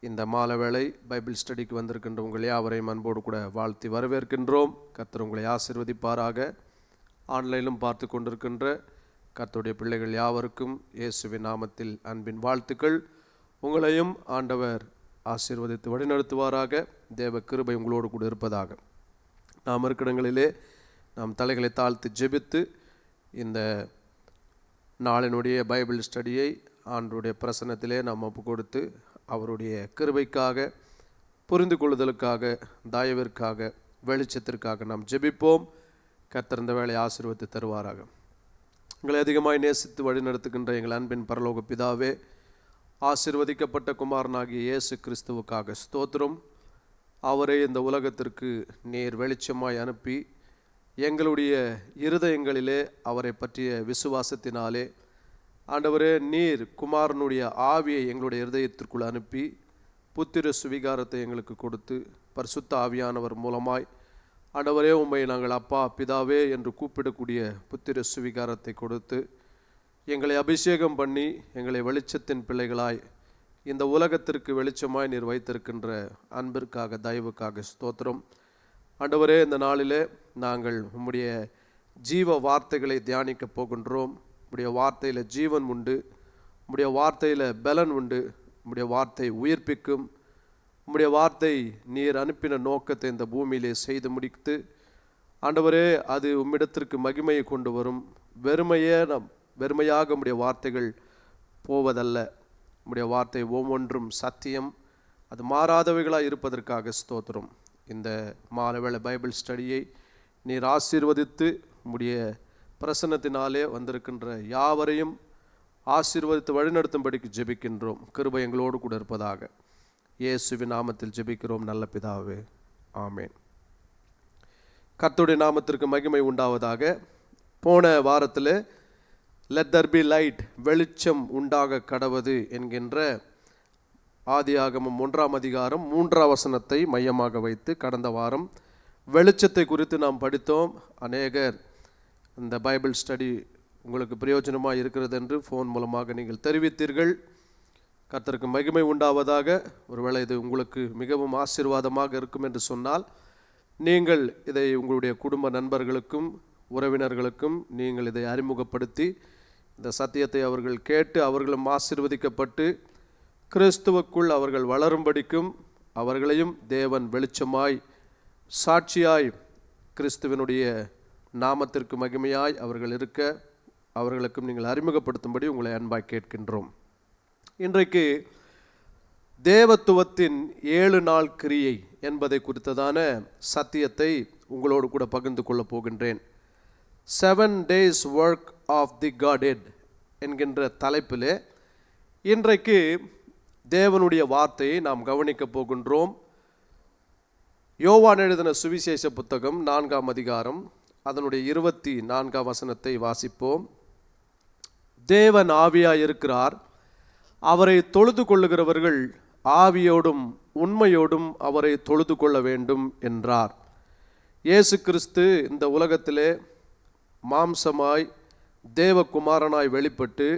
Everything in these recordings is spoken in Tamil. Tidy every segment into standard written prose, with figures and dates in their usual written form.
இந்த மாலை பைபிள் ஸ்டடிக்கு வந்திருக்கின்ற உங்கள் யாவரையும் அன்போடு கூட வாழ்த்தி வரவேற்கின்றோம். கர்த்தர் உங்களை ஆசீர்வதிப்பாராக. ஆன்லைனிலும் பார்த்து கொண்டிருக்கின்ற கர்த்தருடைய பிள்ளைகள் யாவருக்கும் இயேசுவின் நாமத்தில் அன்பின் வாழ்த்துக்கள். உங்களையும் ஆண்டவர் ஆசீர்வதித்து வழிநடத்துவாராக. தேவ கிருபை உங்களோடு கூட இருப்பதாக. நாம் இருக்கிற நாம் தலைகளை தாழ்த்தி ஜெபித்து இந்த நாளினுடைய பைபிள் ஸ்டடியை ஆண்டவருடைய பிரசன்னத்திலே நாம் ஒப்பு கொடுத்து அவருடைய கிருபைக்காக, புரிந்து கொள்ளுதலுக்காக, தயவிற்காக, வெளிச்சத்திற்காக நாம் ஜெபிப்போம். கர்த்தர் இந்த வேளையை ஆசீர்வதித்து தருவாராக. எங்களை அதிகமாய் நேசித்து வழிநடத்துகின்ற எங்கள் அன்பின் பரலோக பிதாவே, ஆசீர்வதிக்கப்பட்ட குமாரனாகிய இயேசு கிறிஸ்துவுக்காக ஸ்தோத்திரம். அவரை இந்த உலகத்திற்கு நேர் வெளிச்சமாய் அனுப்பி எங்களுடைய இருதயங்களிலே அவரை பற்றிய விசுவாசத்தினாலே ஆண்டவரே, நீர் குமாரனுடைய ஆவியை எங்களுடைய இருதயத்திற்குள் அனுப்பி புத்திர சுவிகாரத்தை எங்களுக்கு கொடுத்து பரிசுத்த ஆவியானவர் மூலமாய் ஆண்டவரே, உம்மை நாங்கள் அப்பா பிதாவே என்று கூப்பிடக்கூடிய புத்திர சுவிகாரத்தை கொடுத்து எங்களை அபிஷேகம் பண்ணி எங்களை வெளிச்சத்தின் பிள்ளைகளாய் இந்த உலகத்திற்கு வெளிச்சமாய் நீர் வைத்திருக்கின்ற அன்பிற்காக, தயவுக்காக ஸ்தோத்திரம். ஆண்டவரே, இந்த நாளிலே நாங்கள் உம்முடைய ஜீவ வார்த்தைகளை தியானிக்க போகின்றோம். உம்முடைய வார்த்தையில் ஜீவன் உண்டு, உம்முடைய வார்த்தையில் பலன் உண்டு, உம்முடைய வார்த்தை உயிர்ப்பிக்கும். உம்முடைய வார்த்தை நீர் அனுப்பின நோக்கத்தை இந்த பூமியிலே செய்து முடித்து ஆண்டவரே, அது உம்மிடத்திற்கு மகிமையை கொண்டு வரும். வெறுமையாக உம்முடைய வார்த்தைகள் போவதல்ல. உம்முடைய வார்த்தை ஒவ்வொன்றும் சத்தியம், அது மாறாதவைகளாக இருப்பதற்காக ஸ்தோத்திரம். இந்த மாலை பைபிள் ஸ்டடியை நீர் ஆசீர்வதித்து உம்முடைய பிரசன்னத்தினாலே வந்திருக்கின்ற யாவரையும் ஆசீர்வதித்து வழிநடத்தும்படிக்கு ஜெபிக்கின்றோம். கிருபை எங்களோடு கூட இருப்பதாக. இயேசுவின் நாமத்தில் ஜெபிக்கிறோம் நல்ல பிதாவே, ஆமேன். கர்த்தருடைய நாமத்திற்கு மகிமை உண்டாவதாக. போன வாரத்தில் லெட் தேர் பி லைட், வெளிச்சம் உண்டாக கடவது என்கின்ற ஆதியாகமம் 1ஆம் அதிகாரம் 3ஆம் வசனத்தை மையமாக வைத்து கடந்த வாரம் வெளிச்சத்தை குறித்து நாம் படித்தோம். அநேகர் இந்த பைபிள் ஸ்டடி உங்களுக்கு பிரயோஜனமாக இருக்கிறது என்று ஃபோன் மூலமாக நீங்கள் தெரிவித்தீர்கள். கர்த்தருக்கு மகிமை உண்டாவதாக. ஒருவேளை இது உங்களுக்கு மிகவும் ஆசீர்வாதமாக இருக்கும் என்று சொன்னால் நீங்கள் இதை உங்களுடைய குடும்ப நண்பர்களுக்கும் உறவினர்களுக்கும் நீங்கள் இதை அறிமுகப்படுத்தி இந்த சத்தியத்தை அவர்கள் கேட்டு அவர்களும் ஆசீர்வதிக்கப்பட்டு கிறிஸ்துவுக்குள் அவர்கள் வளரும்படிக்கும் அவர்களையும் தேவன் வெளிச்சமாய் சாட்சியாய் கிறிஸ்துவனுடைய நாமத்திற்கு மகிமையாய் அவர்கள் இருக்க அவர்களுக்கும் நீங்கள் அறிமுகப்படுத்தும்படி உங்களை அன்பாய் கேட்கின்றோம். இன்றைக்கு தேவத்துவத்தின் 7 நாள் கிரியை என்பதை குறித்ததான சத்தியத்தை உங்களோடு கூட பகிர்ந்து கொள்ளப் போகின்றேன். 7 days work of the Godhead என்கின்ற தலைப்பிலே இன்றைக்கு தேவனுடைய வார்த்தையை நாம் கவனிக்க போகின்றோம். யோவான் எழுதின சுவிசேஷ புத்தகம் 4ஆம் அதிகாரம் அதனுடைய 24ஆம் வசனத்தை வாசிப்போம். தேவன் ஆவியாய் இருக்கிறார், அவரை தொழுது கொள்ளுகிறவர்கள் ஆவியோடும் உண்மையோடும் அவரை தொழுது கொள்ள வேண்டும் என்றார். இயேசு கிறிஸ்து இந்த உலகத்திலே மாம்சமாய் தேவகுமாரனாய் வெளிப்பட்டு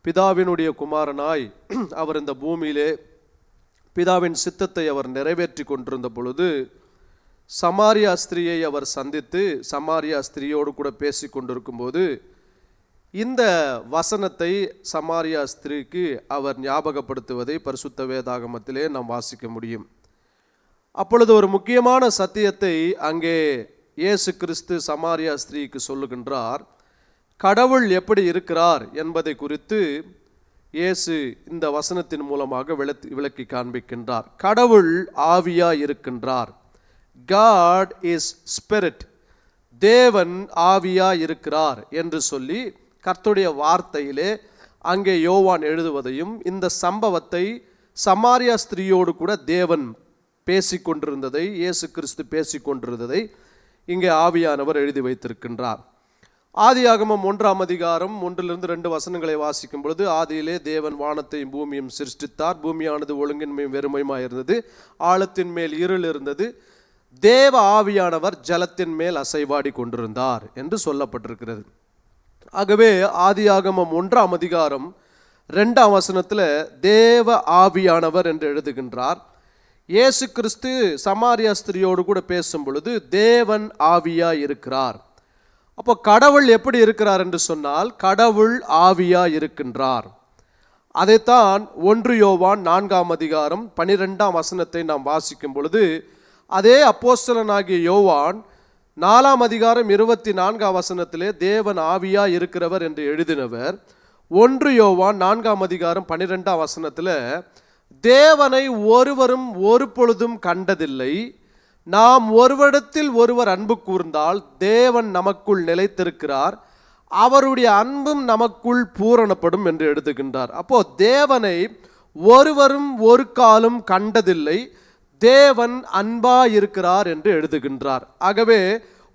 பிதாவினுடைய குமாரனாய் அவர் இந்த பூமியிலே பிதாவின் சித்தத்தை அவர் நிறைவேற்றி கொண்டிருந்த பொழுது சமாரியா ஸ்திரியை அவர் சந்தித்து சமாரியா ஸ்திரியோடு கூட பேசி கொண்டிருக்கும் போது இந்த வசனத்தை சமாரியா ஸ்திரிக்கு அவர் ஞாபகப்படுத்துவதை பரிசுத்த வேதாகமத்திலே நாம் வாசிக்க முடியும். அப்பொழுது ஒரு முக்கியமான சத்தியத்தை அங்கே இயேசு கிறிஸ்து சமாரியா ஸ்திரீக்கு சொல்லுகின்றார். கடவுள் எப்படி இருக்கிறார் என்பதை குறித்து இயேசு இந்த வசனத்தின் மூலமாக விளக்கி காண்பிக்கின்றார். கடவுள் ஆவியாய் இருக்கின்றார். God is spirit. தேவன் ஆவியாய் இருக்கிறார் என்று சொல்லி கர்த்தருடைய வார்த்தையிலே அங்கே யோவான் எழுதுவதையும் இந்த சம்பவத்தை சமாரியா ஸ்திரியோடு கூட தேவன் பேசிக்கொண்டிருந்ததை, இயேசு கிறிஸ்து பேசிக்கொண்டிருந்ததை இங்கே ஆவியானவர் எழுதி வைத்திருக்கின்றார். ஆதியாகமம் 1ஆம் அதிகாரம் 1-2 வசனங்களை வாசிக்கும் பொழுது, ஆதியிலே தேவன் வானத்தையும் பூமியும் சிருஷ்டித்தார். பூமியானது ஒழுங்கின்மையும் வெறுமையுமாய் இருந்தது, ஆழத்தின் மேல் இருள் இருந்தது, தேவ ஆவியானவர் ஜலத்தின் மேல் அசைவாடி கொண்டிருந்தார் என்று சொல்லப்பட்டிருக்கிறது. ஆகவே ஆதியாகமம் 1ஆம் அதிகாரம் 2ஆம் வசனத்தில் தேவ ஆவியானவர் என்று எழுதுகின்றார். இயேசு கிறிஸ்து சமாரியா ஸ்திரியோடு கூட பேசும் பொழுது தேவன் ஆவியா இருக்கிறார். அப்போ கடவுள் எப்படி இருக்கிறார் என்று சொன்னால் கடவுள் ஆவியா இருக்கின்றார். அதைத்தான் 1 யோவான் 4ஆம் அதிகாரம் 12ஆம் வசனத்தை நாம் வாசிக்கும் பொழுது அதே அப்போஸ்தலனாகிய யோவான் 4ஆம் அதிகாரம் 24ஆம் வசனத்திலே தேவன் ஆவியா இருக்கிறவர் என்று எழுதினவர் 1 யோவான் 4ஆம் அதிகாரம் 12ஆம் வசனத்தில் தேவனை ஒருவரும் ஒரு பொழுதும் கண்டதில்லை, நாம் ஒருவரிடத்தில் ஒருவர் அன்பு கூர்ந்தால் தேவன் நமக்குள் நிலைத்திருக்கிறார், அவருடைய அன்பும் நமக்குள் பூரணப்படும் என்று எழுதுகின்றார். அப்போ தேவனை ஒருவரும் ஒரு காலும் கண்டதில்லை, தேவன் அன்பா இருக்கிறார் என்று எழுதுகின்றார். ஆகவே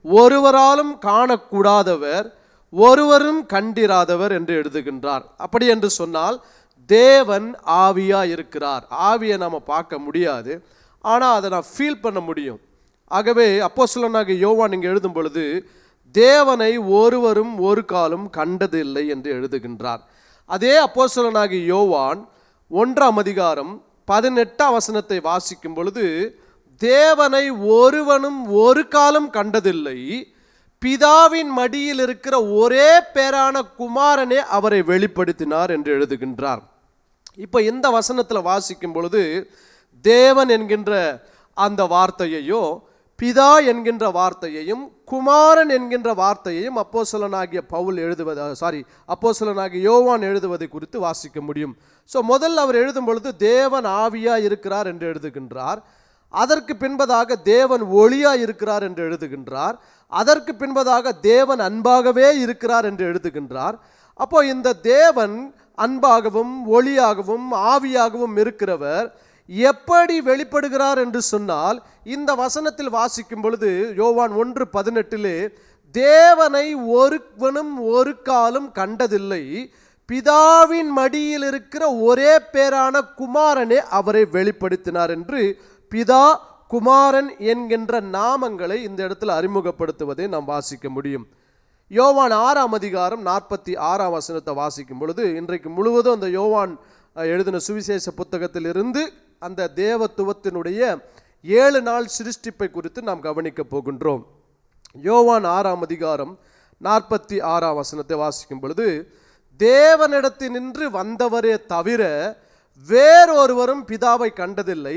ஒருவராலும் காணக்கூடாதவர், ஒருவரும் கண்டிராதவர் என்று எழுதுகின்றார். அப்படி என்று சொன்னால் தேவன் ஆவியா இருக்கிறார். ஆவியை நம்ம பார்க்க முடியாது, ஆனால் அதை நான் ஃபீல் பண்ண முடியும். ஆகவே அப்போஸ்தலனாகிய யோவான் இங்கே எழுதும் பொழுது தேவனை ஒருவரும் ஒரு காலும் கண்டதில்லை என்று எழுதுகின்றார். அதே அப்போஸ்தலனாகிய யோவான் 1ஆம் அதிகாரம் 18ஆம் வசனத்தை வாசிக்கும் பொழுது தேவனை ஒருவனும் ஒரு காலம் கண்டதில்லை, பிதாவின் மடியில் இருக்கிற ஒரே பேரான குமாரனே அவரை வெளிப்படுத்தினார் என்று எழுதுகின்றார். இப்போ இந்த வசனத்தில் வாசிக்கும் பொழுது தேவன் என்கின்ற அந்த வார்த்தையையும் பிதா என்கின்ற வார்த்தையையும் குமாரன் என்கின்ற வார்த்தையையும் அப்போஸ்தலனாகிய யோவான் எழுதுவதை குறித்து வாசிக்க முடியும். ஸோ முதல்ல அவர் எழுதும் பொழுது தேவன் ஆவியா இருக்கிறார் என்று எழுதுகின்றார். அதற்கு பின்பதாக தேவன் ஒளியா இருக்கிறார் என்று எழுதுகின்றார். அதற்கு பின்பதாக தேவன் அன்பாகவே இருக்கிறார் என்று எழுதுகின்றார். அப்போ இந்த தேவன் அன்பாகவும் ஒளியாகவும் ஆவியாகவும் இருக்கிறவர் எப்படி வெளிப்படுகிறார் என்று சொன்னால் இந்த வசனத்தில் வாசிக்கும் பொழுது யோவான் 1:18 தேவனை ஒருவனும் ஒரு காலும் கண்டதில்லை, பிதாவின் மடியில் இருக்கிற ஒரே பேரான குமாரனே அவரை வெளிப்படுத்தினார் என்று பிதா குமாரன் என்கின்ற நாமங்களை இந்த இடத்துல அறிமுகப்படுத்துவதை நாம் வாசிக்க முடியும். யோவான் 6ஆம் அதிகாரம் 46ஆம் வசனத்தை வாசிக்கும் பொழுது இன்றைக்கு முழுவதும் அந்த யோவான் எழுதின சுவிசேஷ புத்தகத்திலிருந்து அந்த தேவத்துவத்தினுடைய 7 நாள் சிருஷ்டிப்பை குறித்து நாம் கவனிக்க போகின்றோம். யோவான் 6ஆம் அதிகாரம் 46ஆம் வசனத்தை வாசிக்கும் பொழுது தேவனிடத்தினின்று வந்தவரே தவிர வேறொருவரும் பிதாவை கண்டதில்லை,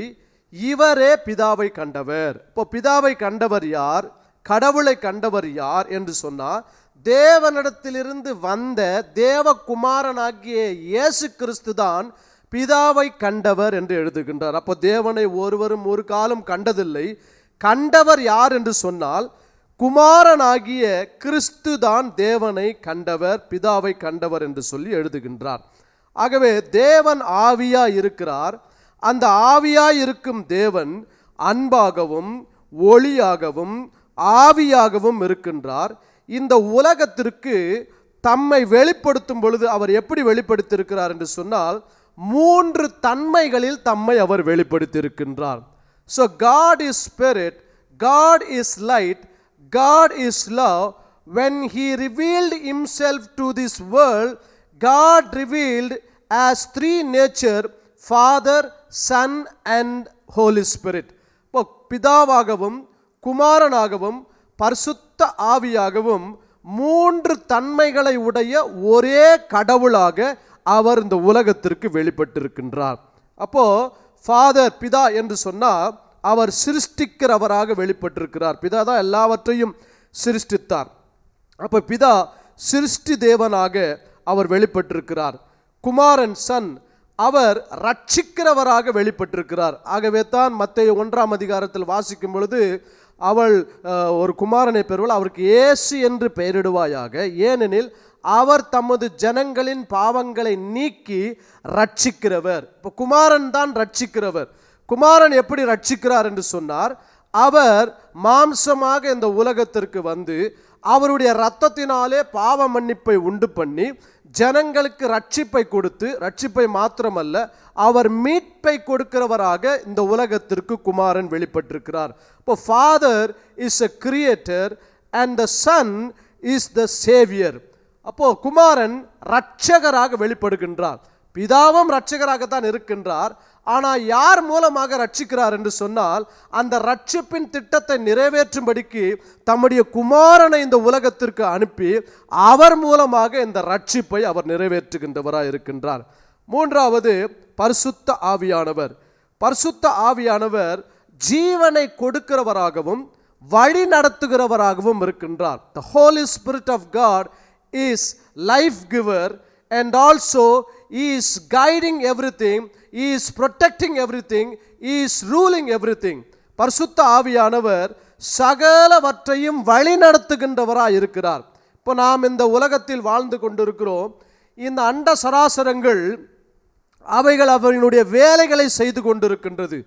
இவரே பிதாவை கண்டவர். இப்போ பிதாவை கண்டவர் யார், கடவுளை கண்டவர் யார் என்று சொன்னால் தேவனிடத்திலிருந்து வந்த தேவகுமாரனாகிய இயேசு கிறிஸ்து தான் பிதாவை கண்டவர் என்று எழுதுகின்றார். அப்போ தேவனை ஒருவரும் ஒரு காலம் கண்டதில்லை, கண்டவர் யார் என்று சொன்னால் குமாரனாகிய கிறிஸ்து தான் தேவனை கண்டவர், பிதாவை கண்டவர் என்று சொல்லி எழுதுகின்றார். ஆகவே தேவன் ஆவியா இருக்கிறார். அந்த ஆவியா இருக்கும் தேவன் அன்பாகவும் ஒளியாகவும் ஆவியாகவும் இருக்கின்றார். இந்த உலகத்திற்கு தம்மை வெளிப்படுத்தும் பொழுது அவர் எப்படி வெளிப்படுத்தியிருக்கிறார் என்று சொன்னால் 3 தன்மைகளில் தம்மை அவர் வெளிப்படுத்தியிருக்கின்றார். So God is spirit, God is light, God is love. When he revealed himself to this world, God revealed as 3 nature, Father, Son and Holy Spirit. இப்போ பிதாவாகவும் குமாரனாகவும் பரிசுத்த ஆவியாகவும் 3 தன்மைகளை உடைய ஒரே கடவுளாக அவர் இந்த உலகத்திற்கு வெளிப்பட்டிருக்கின்றார். அப்போ ஃபாதர் பிதா என்று சொன்னால் அவர் சிருஷ்டிக்கிறவராக வெளிப்பட்டிருக்கிறார். பிதா தான் எல்லாவற்றையும் சிருஷ்டித்தார். அப்போ பிதா சிருஷ்டி தேவனாக அவர் வெளிப்பட்டிருக்கிறார். குமாரன் சன் அவர் ரட்சிக்கிறவராக வெளிப்பட்டிருக்கிறார். ஆகவே தான் மத்தேயு 1ஆம் அதிகாரத்தில் வாசிக்கும் பொழுது அவள் ஒரு குமாரனை பெறுவாள், அவருக்கு இயேசு என்று பெயரிடுவாயாக, ஏனெனில் அவர் தமது ஜனங்களின் பாவங்களை நீக்கி ரட்சிக்கிறவர். இப்போ குமாரன் தான் ரட்சிக்கிறவர். குமாரன் எப்படி ரட்சிக்கிறார் என்று சொன்னார், அவர் மாம்சமாக இந்த உலகத்திற்கு வந்து அவருடைய இரத்தத்தினாலே பாவ மன்னிப்பை உண்டு பண்ணி ஜனங்களுக்கு ரட்சிப்பை கொடுத்து, ரட்சிப்பை மாத்திரமல்ல அவர் மீட்பை கொடுக்கிறவராக இந்த உலகத்திற்கு குமாரன் வெளிப்பட்டிருக்கிறார். இப்போ father is a creator and the son is the saviour. அப்போ குமாரன் ரட்சகராக வெளிப்படுகின்றார். பிதாவும் இரட்சகராகத்தான் இருக்கின்றார். ஆனால் யார் மூலமாக ரட்சிக்கிறார் என்று சொன்னால், அந்த ரட்சிப்பின் திட்டத்தை நிறைவேற்றும்படிக்கு தம்முடைய குமாரனை இந்த உலகத்திற்கு அனுப்பி அவர் மூலமாக இந்த ரட்சிப்பை அவர் நிறைவேற்றுகின்றவராக இருக்கின்றார். மூன்றாவது பரிசுத்த ஆவியானவர். பரிசுத்த ஆவியானவர் ஜீவனை கொடுக்கிறவராகவும் வழி நடத்துகிறவராகவும் இருக்கின்றார். The Holy Spirit of God is life giver and also He is guiding everything, He is protecting everything, He is ruling everything. பரிசுத்த ஆவியானவர் சகலவற்றையும் வழி நடத்துகின்றவராய் இருக்கிறார். இப்போ நாம் இந்த உலகத்தில் வாழ்ந்து கொண்டிருக்கிறோம். இந்த அண்ட சராசரங்கள் அவைகள் அவர்களுடைய வேலைகளை செய்து கொண்டிருக்கின்றது.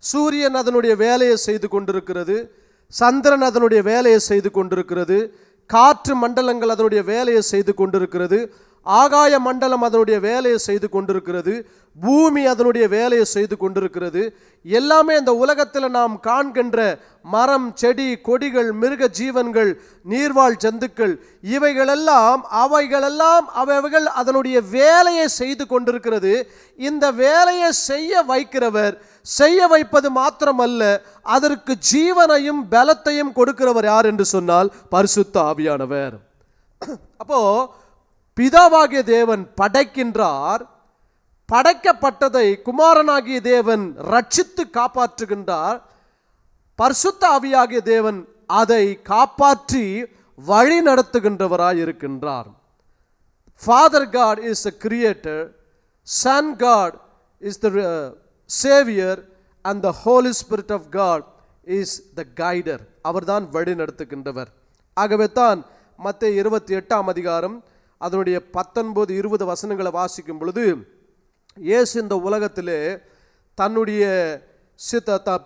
சூரியன் அதனுடைய வேலையை செய்து கொண்டிருக்கிறது, சந்திரன் அதனுடைய வேலையை செய்து கொண்டிருக்கிறது, காற்று மண்டலங்கள் அதனுடைய வேலையை செய்து கொண்டிருக்கிறது, ஆகாய மண்டலம் அதனுடைய வேலையை செய்து கொண்டிருக்கிறது, பூமி அதனுடைய வேலையை செய்து கொண்டிருக்கிறது. எல்லாமே இந்த உலகத்தில் நாம் காண்கின்ற மரம், செடி, கொடிகள், மிருக ஜீவன்கள், நீர்வாழ் ஜந்துக்கள், அவைகளெல்லாம் அவைகள் அதனுடைய வேலையை செய்து கொண்டிருக்கிறது. இந்த வேலையை செய்ய வைக்கிறவர், செய்ய வைப்பது மாத்திரமல்ல, அதற்கு ஜீவனையும் பலத்தையும் கொடுக்கிறவர் யார் என்று சொன்னால் பரிசுத்த ஆவியானவர். அப்போ பிதாவாகிய தேவன் படைக்கின்றார், படைக்கப்பட்டதை குமாரனாகிய தேவன் ரட்சித்து காப்பாற்றுகின்றார். பரிசுத்த ஆவியாகிய தேவன் அதை காப்பாற்றி வழி நடத்துகின்றவராய் இருக்கின்றார். Father God is the creator, Son God is the Savior, and the Holy Spirit of God is the guider. அவர்தான் வழி நடத்துகின்றவர். ஆகவே தான் மத்தேயு 28ஆம் அதிகாரம் அதனுடைய 19-20 வசனங்களை வாசிக்கும் பொழுது, இயேசு இந்த உலகத்திலே தன்னுடைய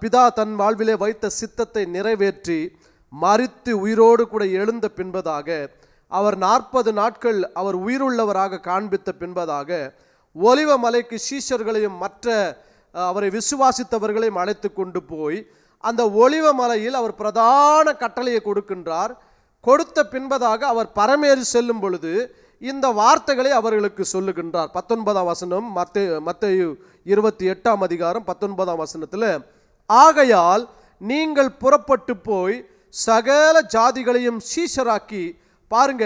பிதா தன் வாழ்விலே வைத்த சித்தத்தை நிறைவேற்றி மரித்து உயிரோடு கூட எழுந்த பின்பதாக, அவர் 40 நாட்கள் அவர் உயிருள்ளவராக காண்பித்த பின்பதாக ஒலிவ மலைக்கு சீஷர்களையும் மற்ற அவரை விசுவாசித்தவர்களையும் அழைத்து கொண்டு போய் அந்த ஒலிவ மலையில் அவர் பிரதான கட்டளையை கொடுக்கின்றார். கொடுத்த பின்பதாக அவர் பரமேறி செல்லும் பொழுது இந்த வார்த்தைகளை அவர்களுக்கு சொல்லுகின்றார். 19ஆம் வசனம், மத்தேயு 28ஆம் அதிகாரம் 19ஆம் வசனத்தில், ஆகையால் நீங்கள் புறப்பட்டு போய் சகல ஜாதிகளையும் சீஷராக்கி, பாருங்க,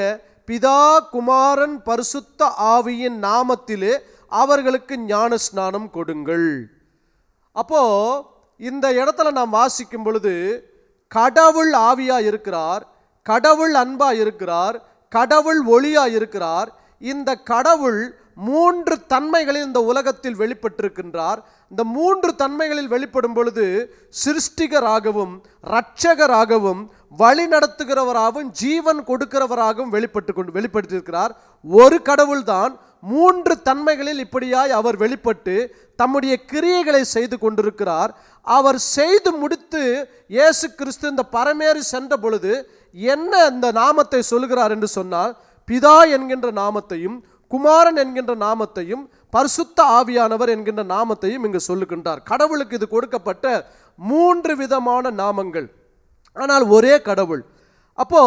பிதா குமாரன் பரிசுத்த ஆவியின் நாமத்திலே அவர்களுக்கு ஞான ஸ்நானம் கொடுங்கள். அப்போ இந்த இடத்துல நாம் வாசிக்கும் பொழுது கடவுள் ஆவியா இருக்கிறார், கடவுள் அன்பா இருக்கிறார், கடவுள் ஒளியா இருக்கிறார். இந்த கடவுள் 3 தன்மைகளில் இந்த உலகத்தில் வெளிப்பட்டிருக்கின்றார். இந்த 3 தன்மைகளில் வெளிப்படும் பொழுது சிருஷ்டிகராகவும் இரட்சகராகவும் வழி நடத்துகிறவராகவும் ஜீவன் கொடுக்கிறவராகவும் வெளிப்படுத்தியிருக்கிறார். ஒரு கடவுள் தான் 3 தன்மைகளில் இப்படியாய் அவர் வெளிப்பட்டு தம்முடைய கிரியைகளை செய்து கொண்டிருக்கிறார். அவர் செய்து முடித்து இயேசு கிறிஸ்து இந்த பரமேறி சென்ற பொழுது என்ன இந்த நாமத்தை சொல்கிறார் என்று சொன்னால், பிதா என்கின்ற நாமத்தையும் குமாரன் என்கின்ற நாமத்தையும் பரிசுத்த ஆவியானவர் என்கின்ற நாமத்தையும் இங்கு சொல்லுகின்றார். கடவுளுக்கு இது கொடுக்கப்பட்ட 3 விதமான நாமங்கள், ஆனால் ஒரே கடவுள். அப்போ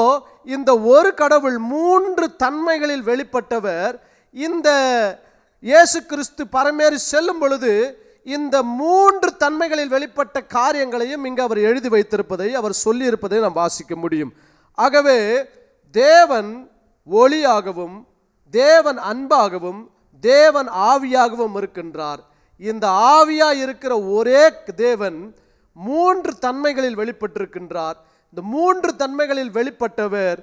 இந்த ஒரு கடவுள் 3 தன்மைகளில் வெளிப்பட்டவர். இந்த இயேசு கிறிஸ்து பரமேறி செல்லும் பொழுது இந்த 3 தன்மைகளில் வெளிப்பட்ட காரியங்களையும் இங்கு அவர் எழுதி வைத்திருப்பதை, அவர் சொல்லியிருப்பதை நாம் வாசிக்க முடியும். ஆகவே தேவன் ஒளியாகவும் தேவன் அன்பாகவும் தேவன் ஆவியாகவும் இருக்கின்றார். இந்த ஆவியா இருக்கிற ஒரே தேவன் 3 தன்மைகளில் வெளிப்பட்டிருக்கின்றார். இந்த 3 தன்மைகளில் வெளிப்பட்டவர்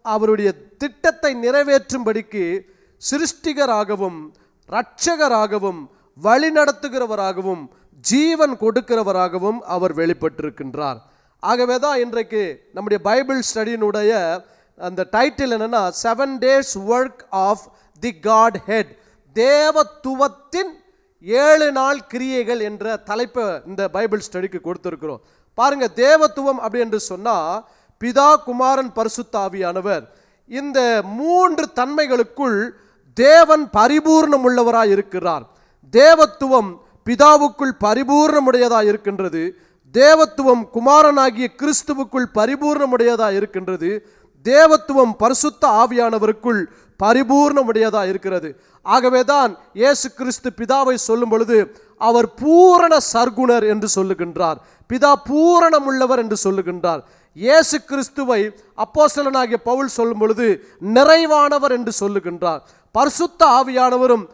அவருடைய திட்டத்தை நிறைவேற்றும்படிக்கு சிருஷ்டிகராகவும் இரட்சகராகவும் வழி நடத்துகிறவராகவும் ஜீவன் கொடுக்கிறவராகவும் அவர் வெளிப்பட்டிருக்கின்றார். ஆகவே தான் இன்றைக்கு நம்முடைய பைபிள் ஸ்டடியினுடைய அந்த டைட்டில் என்னன்னா, 7 days work of the Godhead, தேவத்துவத்தின் 7 நாள் கிரியைகள் என்ற தலைப்பை இந்த பைபிள் ஸ்டடிக்கு கொடுத்திருக்கிறோம். பாருங்க, தேவத்துவம் அப்படி என்று சொன்னா பிதா குமாரன் பரிசுத்த ஆவியானவர், இந்த 3 தன்மைகளுக்குள் தேவன் பரிபூர்ணம் உள்ளவராய் இருக்கிறார். தேவத்துவம் பிதாவுக்குள் பரிபூர்ணமுடையதாய் இருக்கின்றது, தேவத்துவம் குமாரனாகிய கிறிஸ்துவுக்குள் பரிபூர்ணமுடையதாய் இருக்கின்றது, தேவத்துவம் பரிசுத்த ஆவியானவருக்குள் பரிபூர்ணமுடையதா இருக்கிறது. ஆகவேதான் இயேசு கிறிஸ்து பிதாவை சொல்லும் பொழுது அவர் பூரண சர்க்குணர் என்று சொல்லுகின்றார். பிதா பூரணமுள்ளவர் என்று சொல்லுகின்றார். இயேசு கிறிஸ்துவை அப்போஸ்தலனாகிய பவுல் சொல்லும் பொழுது நிறைவானவர் என்று சொல்லுகின்றார். பரிசுத்த ஆவியானவரும்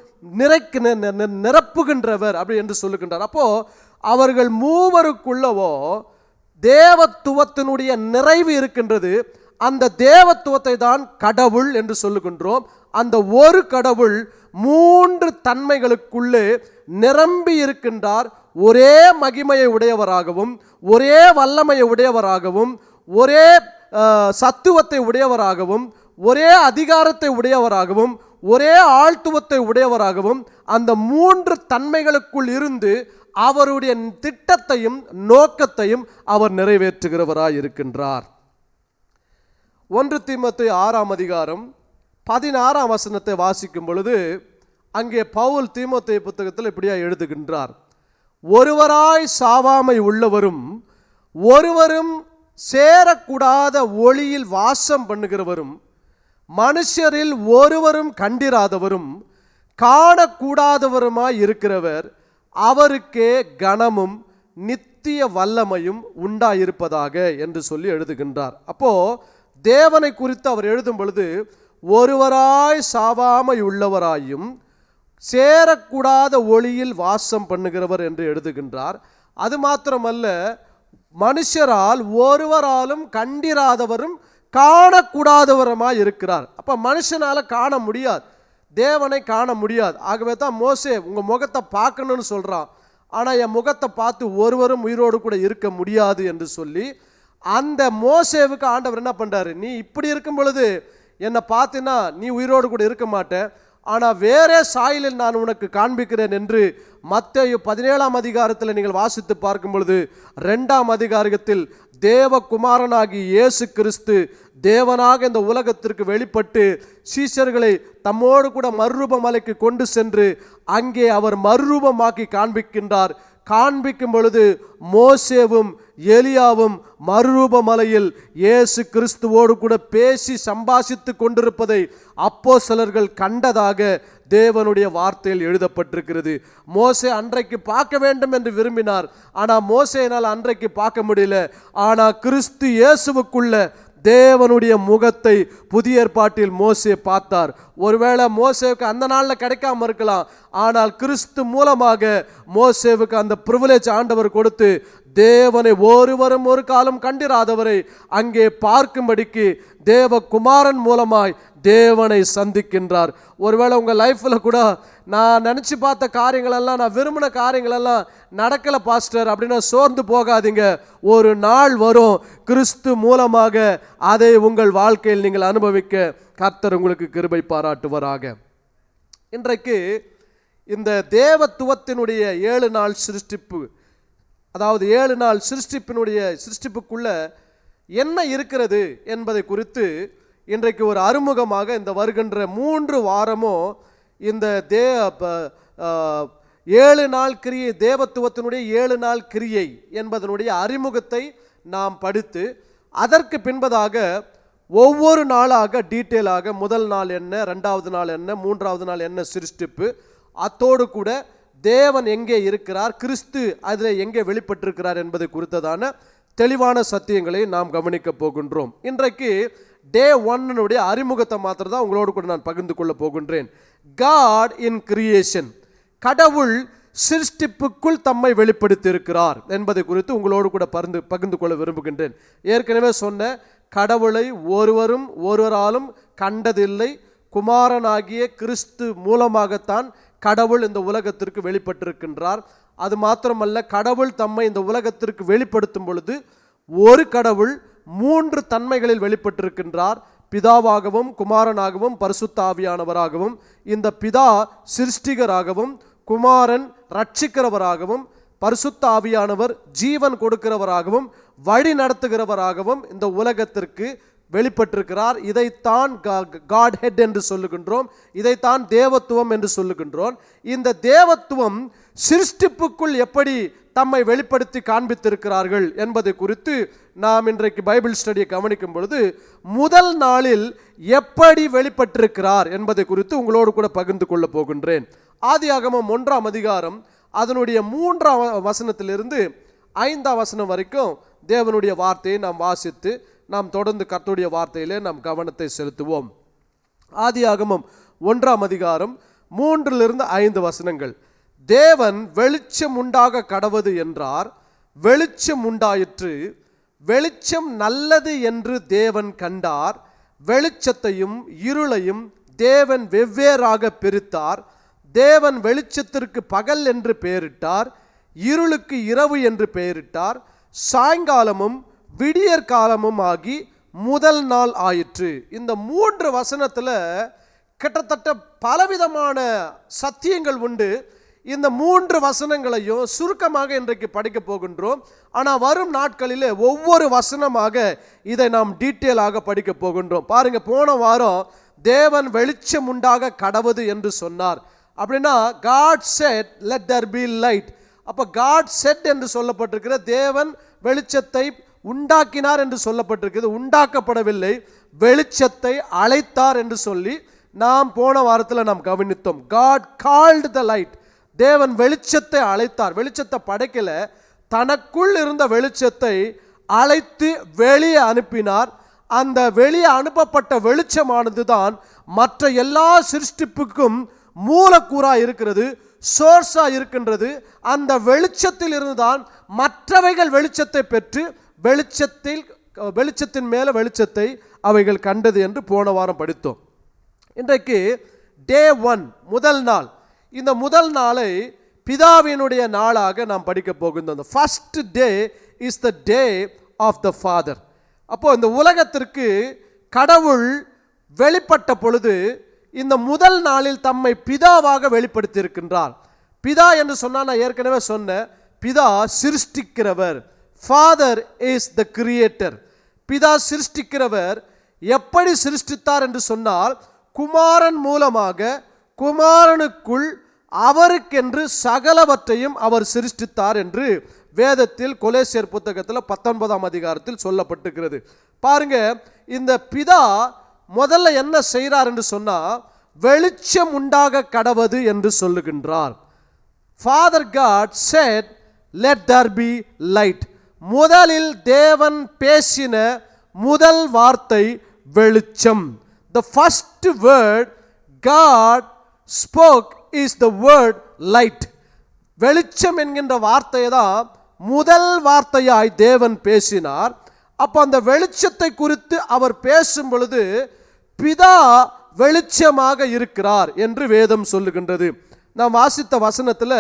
நிரப்புகின்றவர் அப்படி என்று சொல்லுகின்றார். அப்போ அவர்கள் மூவருக்குள்ளவோ தேவத்துவத்தினுடைய நிறைவு இருக்கின்றது. அந்த தேவத்துவத்தை தான் கடவுள் என்று சொல்லுகின்றோம். அந்த ஒரு கடவுள் மூன்று தன்மைகளுக்குள்ளே நிரம்பி இருக்கின்றார். ஒரே மகிமையை உடையவராகவும், ஒரே வல்லமையை உடையவராகவும், ஒரே சத்துவத்தை உடையவராகவும், ஒரே அதிகாரத்தை உடையவராகவும், ஒரே ஆழ்த்துவத்தை உடையவராகவும் அந்த மூன்று தன்மைகளுக்குள் இருந்து அவருடைய திட்டத்தையும் நோக்கத்தையும் அவர் நிறைவேற்றுகிறவராய் இருக்கின்றார். 1 தீமோத்தேயு 6:16 வாசிக்கும் பொழுது அங்கே பவுல் தீமோத்தேயு புத்தகத்தில் இப்படியா எழுதுகின்றார்: ஒருவராய் சாவாமை உள்ளவரும் ஒருவரும் சேரக்கூடாத ஒளியில் வாசம் பண்ணுகிறவரும் மனுஷரில் ஒருவரும் கண்டிராதவரும் காணக்கூடாதவருமாய் இருக்கிறவர், அவருக்கே கனமும் நித்திய வல்லமையும் உண்டாயிருப்பதாக என்று சொல்லி எழுதுகின்றார். அப்போ தேவனை குறித்து அவர் எழுதும் பொழுது ஒருவராய் சாவாமை உள்ளவராயும் சேரக்கூடாத ஒளியில் வாசம் பண்ணுகிறவர் என்று எழுதுகின்றார். அது மாத்திரமல்ல, மனுஷரால் ஒருவராலும் கண்டிராதவரும் காணக்கூடாதவருமாய் இருக்கிறார். அப்போ மனுஷனால காண முடியாது, தேவனை காண முடியாது. ஆகவே தான் மோசே உங்கள் முகத்தை பார்க்கணும்னு சொல்கிறான். ஆனால் என் முகத்தை பார்த்து ஒருவரும் உயிரோடு கூட இருக்க முடியாது என்று சொல்லி அந்த மோசேவுக்கு ஆண்டவர் என்ன பண்ணுறாரு, நீ இப்படி இருக்கும் பொழுது என்னை பார்த்தினா நீ உயிரோடு கூட இருக்க மாட்டேன், ஆனால் வேறே சாயலில் நான் உனக்கு காண்பிக்கிறேன் என்று மத்தேயு 17 நீங்கள் வாசித்து பார்க்கும் பொழுது 2 தேவகுமாரனாகி இயேசு கிறிஸ்து தேவனாக இந்த உலகத்திற்கு வெளிப்பட்டு சீஷர்களை தம்மோடு கூட மறுரூப மலைக்கு கொண்டு சென்று அங்கே அவர் மறுரூபமாக்கி காண்பிக்கின்றார். காண்பிக்கும் பொழுது மோசேவும் எலியாவும் மறுரூப மலையில் இயேசு கிறிஸ்துவோடு கூட பேசி சம்பாஷித்து கொண்டிருப்பதை அப்போஸ்தலர்கள் கண்டதாக தேவனுடைய வார்த்தையில் எழுதப்பட்டிருக்கிறது. மோசே அன்றைக்கு பார்க்க வேண்டும் என்று விரும்பினார், ஆனால் மோசேனால் அன்றைக்கு பார்க்க முடியல. ஆனால் கிறிஸ்து இயேசுவுக்குள்ள தேவனுடைய முகத்தை புதிய ஏற்பாட்டில் மோசே பார்த்தார். ஒருவேளை மோசேவுக்கு அந்த நாளில் கிடைக்காம இருக்கலாம், ஆனால் கிறிஸ்து மூலமாக மோசேவுக்கு அந்த பிரிவிலேஜ் ஆண்டவர் கொடுத்து தேவனை ஒருவரும் ஒரு காலம் கண்டிராதவரை அங்கே பார்க்கும்படிக்கு தேவகுமாரன் மூலமாய் தேவனை சந்திக்கின்றார். ஒருவேளை உங்கள் லைஃப்பில் கூட நான் நினச்சி பார்த்த காரியங்களெல்லாம், நான் விரும்பின காரியங்களெல்லாம் நடக்கலை பாஸ்டர் அப்படின்னா சோர்ந்து போகாதீங்க. ஒரு நாள் வரும், கிறிஸ்து மூலமாக அதை உங்கள் வாழ்க்கையில் நீங்கள் அனுபவிக்க கர்த்தர் உங்களுக்கு கிருபை பாராட்டுவாராக. இன்றைக்கு இந்த தேவத்துவத்தினுடைய 7 நாள் சிருஷ்டிப்பு, அதாவது 7 நாள் சிருஷ்டிப்புக்குள்ள என்ன இருக்கிறது என்பதை குறித்து இன்றைக்கு ஒரு அறிமுகமாக இந்த வருகின்ற 3 வாரமும் இந்த 7 நாள் கிரியை, தேவத்துவத்தினுடைய 7 நாள் கிரியை என்பதனுடைய அறிமுகத்தை நாம் படித்து அதற்கு பின்பதாக ஒவ்வொரு நாளாக டீட்டெயிலாக முதல் நாள் என்ன, 2வது நாள் என்ன, 3வது நாள் என்ன சிருஷ்டிப்பு, அத்தோடு கூட தேவன் எங்கே இருக்கிறார், கிறிஸ்து அதில் எங்கே வெளிப்பட்டிருக்கிறார் என்பதை குறித்ததான தெளிவான சத்தியங்களை நாம் கவனிக்க போகின்றோம். இன்றைக்கு டே 1 அறிமுகத்தை மாத்திரம் தான் உங்களோடு கூட நான் பகிர்ந்து கொள்ள போகின்றேன். காட் இன் கிரியேஷன், கடவுள் சிருஷ்டிப்புக்குள் தம்மை வெளிப்படுத்தி இருக்கிறார் என்பதை குறித்து உங்களோடு கூட பகிர்ந்து கொள்ள விரும்புகின்றேன். ஏற்கனவே சொன்ன கடவுளை ஒருவராலும் கண்டதில்லை, குமாரனாகிய கிறிஸ்து மூலமாகத்தான் கடவுள் இந்த உலகத்திற்கு வெளிப்பட்டிருக்கின்றார். அது மாத்திரமல்ல, கடவுள் தம்மை இந்த உலகத்திற்கு வெளிப்படுத்தும் பொழுது ஒரு கடவுள் 3 தன்மைகளில் வெளிப்பட்டிருக்கின்றார். பிதாவாகவும், குமாரனாகவும், பரிசுத்த ஆவியானவராகவும். இந்த பிதா சிருஷ்டிகராகவும், குமாரன் ரட்சிக்கிறவராகவும், பரிசுத்த ஆவியானவர் ஜீவன் கொடுக்கிறவராகவும் வழி நடத்துகிறவராகவும் இந்த உலகத்திற்கு வெளிப்பட்டிருக்கிறார். இதைத்தான் காட் ஹெட் என்று சொல்லுகின்றோம், இதைத்தான் தேவத்துவம் என்று சொல்லுகின்றோம். இந்த தேவத்துவம் சிருஷ்டிப்புக்குள் எப்படி தம்மை வெளிப்படுத்தி காண்பித்திருக்கிறார்கள் என்பதை குறித்து நாம் இன்றைக்கு பைபிள் ஸ்டடியை கவனிக்கும் பொழுது முதல் நாளில் எப்படி வெளிப்பட்டிருக்கிறார் என்பதை குறித்து உங்களோடு கூட பகிர்ந்து கொள்ள போகின்றேன். ஆதியாகமம் 1ஆம் அதிகாரம் அதனுடைய 3ஆம் வசனத்திலிருந்து 5ஆம் வசனம் வரைக்கும் தேவனுடைய வார்த்தையை நாம் வாசித்து நாம் தொடர்ந்து கர்த்தருடைய வார்த்தையிலே நாம் கவனத்தை செலுத்துவோம். ஆதியாகமம் 1ஆம் அதிகாரம் 3லிருந்து 5 வசனங்கள். தேவன் வெளிச்சம் உண்டாக கடவது என்றார், வெளிச்சம் உண்டாயிற்று. வெளிச்சம் நல்லது என்று தேவன் கண்டார். வெளிச்சத்தையும் இருளையும் தேவன் வெவ்வேறாக பிரித்தார். தேவன் வெளிச்சத்திற்கு பகல் என்று பெயரிட்டார், இருளுக்கு இரவு என்று பெயரிட்டார். சாயங்காலமும் விடியற் காலமும் ஆகி முதல் நாள் ஆயிற்று. இந்த 3 வசனத்தில் கிட்டத்தட்ட பலவிதமான சத்தியங்கள் உண்டு. இந்த 3 வசனங்களையும் சுருக்கமாக இன்றைக்கு படிக்க போகின்றோம். ஆனால் வரும் நாட்களில் ஒவ்வொரு வசனமாக இதை நாம் டீட்டெயிலாக படிக்க போகின்றோம். பாருங்க, போன வாரம் தேவன் வெளிச்சம் உண்டாக கடவது என்று சொன்னார். அப்படின்னா God said let there be light. அப்போ God said என்று சொல்லப்பட்டிருக்கிற தேவன் வெளிச்சத்தை உண்டாக்கினார் என்று சொல்லப்பட்டிருக்கிறது. உண்டாக்கப்படவில்லை, வெளிச்சத்தை அழைத்தார் என்று சொல்லி நாம் போன வாரத்தில் நாம் கவனித்தோம். God called the light. தேவன் வெளிச்சத்தை அழைத்தார். வெளிச்சத்தை படைக்கல, தனக்குள் இருந்த வெளிச்சத்தை அழைத்து வெளியே அனுப்பினார். அந்த வெளியே அனுப்பப்பட்ட வெளிச்சமானது தான் மற்ற எல்லா சிருஷ்டிப்புக்கும் மூலக்கூறா இருக்கிறது, சோர்ஸா இருக்கின்றது. அந்த வெளிச்சத்தில் இருந்துதான் மற்றவைகள் வெளிச்சத்தை பெற்று வெளிச்சத்தின் மேல வெளிச்சத்தை அவைகள் கண்டது என்று போன வாரம் படித்தோம். இன்றைக்கு டே 1 முதல் நாள். இந்த முதல் நாளை பிதாவினுடைய நாளாக நாம் படிக்க போகின்றோம். The first day is the day of the Father. அப்போ இந்த உலகத்திற்கு கடவுள் வெளிப்பட்ட பொழுது இந்த முதல் நாளில் தம்மை பிதாவாக வெளிப்படுத்தி இருக்கின்றார். பிதா என்று சொன்னால் நான் ஏற்கனவே சொன்னேன், பிதா சிருஷ்டிக்கிறவர். Father is the creator. பிதா சிருஷ்டிக்கிறவர். எப்படி சிருஷ்டித்தார் என்று சொன்னால், குமாரன் மூலமாக குமாரனுக்குள் அவருக்கென்று சகலவற்றையும் அவர் சிருஷ்டித்தார் என்று வேதத்தில் கொலேசியர் புத்தகத்தில் 19ஆம் அதிகாரத்தில் சொல்லப்பட்டிருக்கிறது. பாருங்க, இந்த பிதா முதல்ல என்ன செய்கிறார் என்று சொன்னா, வெளிச்சம் உண்டாக கடவது என்று சொல்லுகின்றார். Father God said let there be light. முதலில் தேவன் பேசின முதல் வார்த்தை வெளிச்சம். The first word God spoke is the word light. வெளிச்சம் என்கின்ற வார்த்தையை தான் முதல் வார்த்தையாய் தேவன் பேசினார். அப்போ அந்த வெளிச்சத்தை குறித்து அவர் பேசும் பொழுது பிதா வெளிச்சமாக இருக்கிறார் என்று வேதம் சொல்லுகின்றது. நாம் வாசித்த வசனத்தில்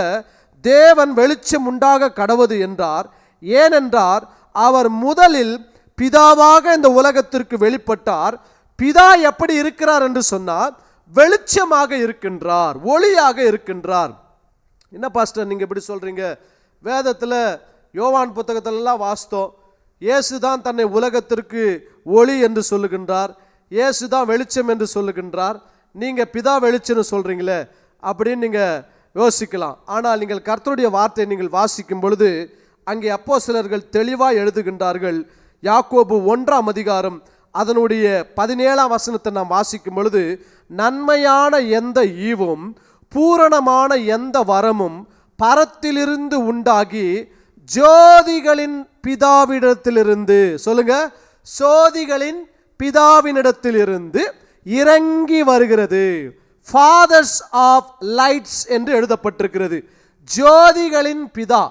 தேவன் வெளிச்சம் உண்டாக கடவது என்றார். ஏனென்றார் அவர் முதலில் பிதாவாக இந்த உலகத்திற்கு வெளிப்பட்டார். பிதா எப்படி இருக்கிறார் என்று சொன்னார், வெளிச்சமாக இருக்கின்றார், ஒளியாக இருக்கின்றார். என்ன பாஸ்டர் நீங்கள் இப்படி சொல்றீங்க? வேதத்தில் யோவான் புத்தகத்திலெல்லாம் வாசித்தோம், இயேசு தான் தன்னை உலகத்திற்கு ஒளி என்று சொல்லுகின்றார், இயேசு தான் வெளிச்சம் என்று சொல்லுகின்றார். நீங்கள் பிதா வெளிச்சம்னு சொல்கிறீங்களே அப்படின்னு நீங்கள் யோசிக்கலாம். ஆனால் நீங்கள் கர்த்தருடைய வார்த்தையை நீங்கள் வாசிக்கும் பொழுது அங்கே அப்போஸ்தலர்கள் தெளிவாக எழுதுகின்றார்கள். யாக்கோபு 1ஆம் அதிகாரம் அதனுடைய 17ஆம் வசனத்தை நாம் வாசிக்கும் பொழுது, நன்மையான எந்த ஈவும் பூரணமான எந்த வரமும் பரத்திலிருந்து உண்டாகி ஜோதிகளின் பிதாவிடத்திலிருந்து, சொல்லுங்க, சோதிகளின் பிதாவினிடத்திலிருந்து இறங்கி வருகிறது. ஃபாதர்ஸ் ஆஃப் லைட்ஸ் என்று எழுதப்பட்டிருக்கிறது. ஜோதிகளின் பிதா,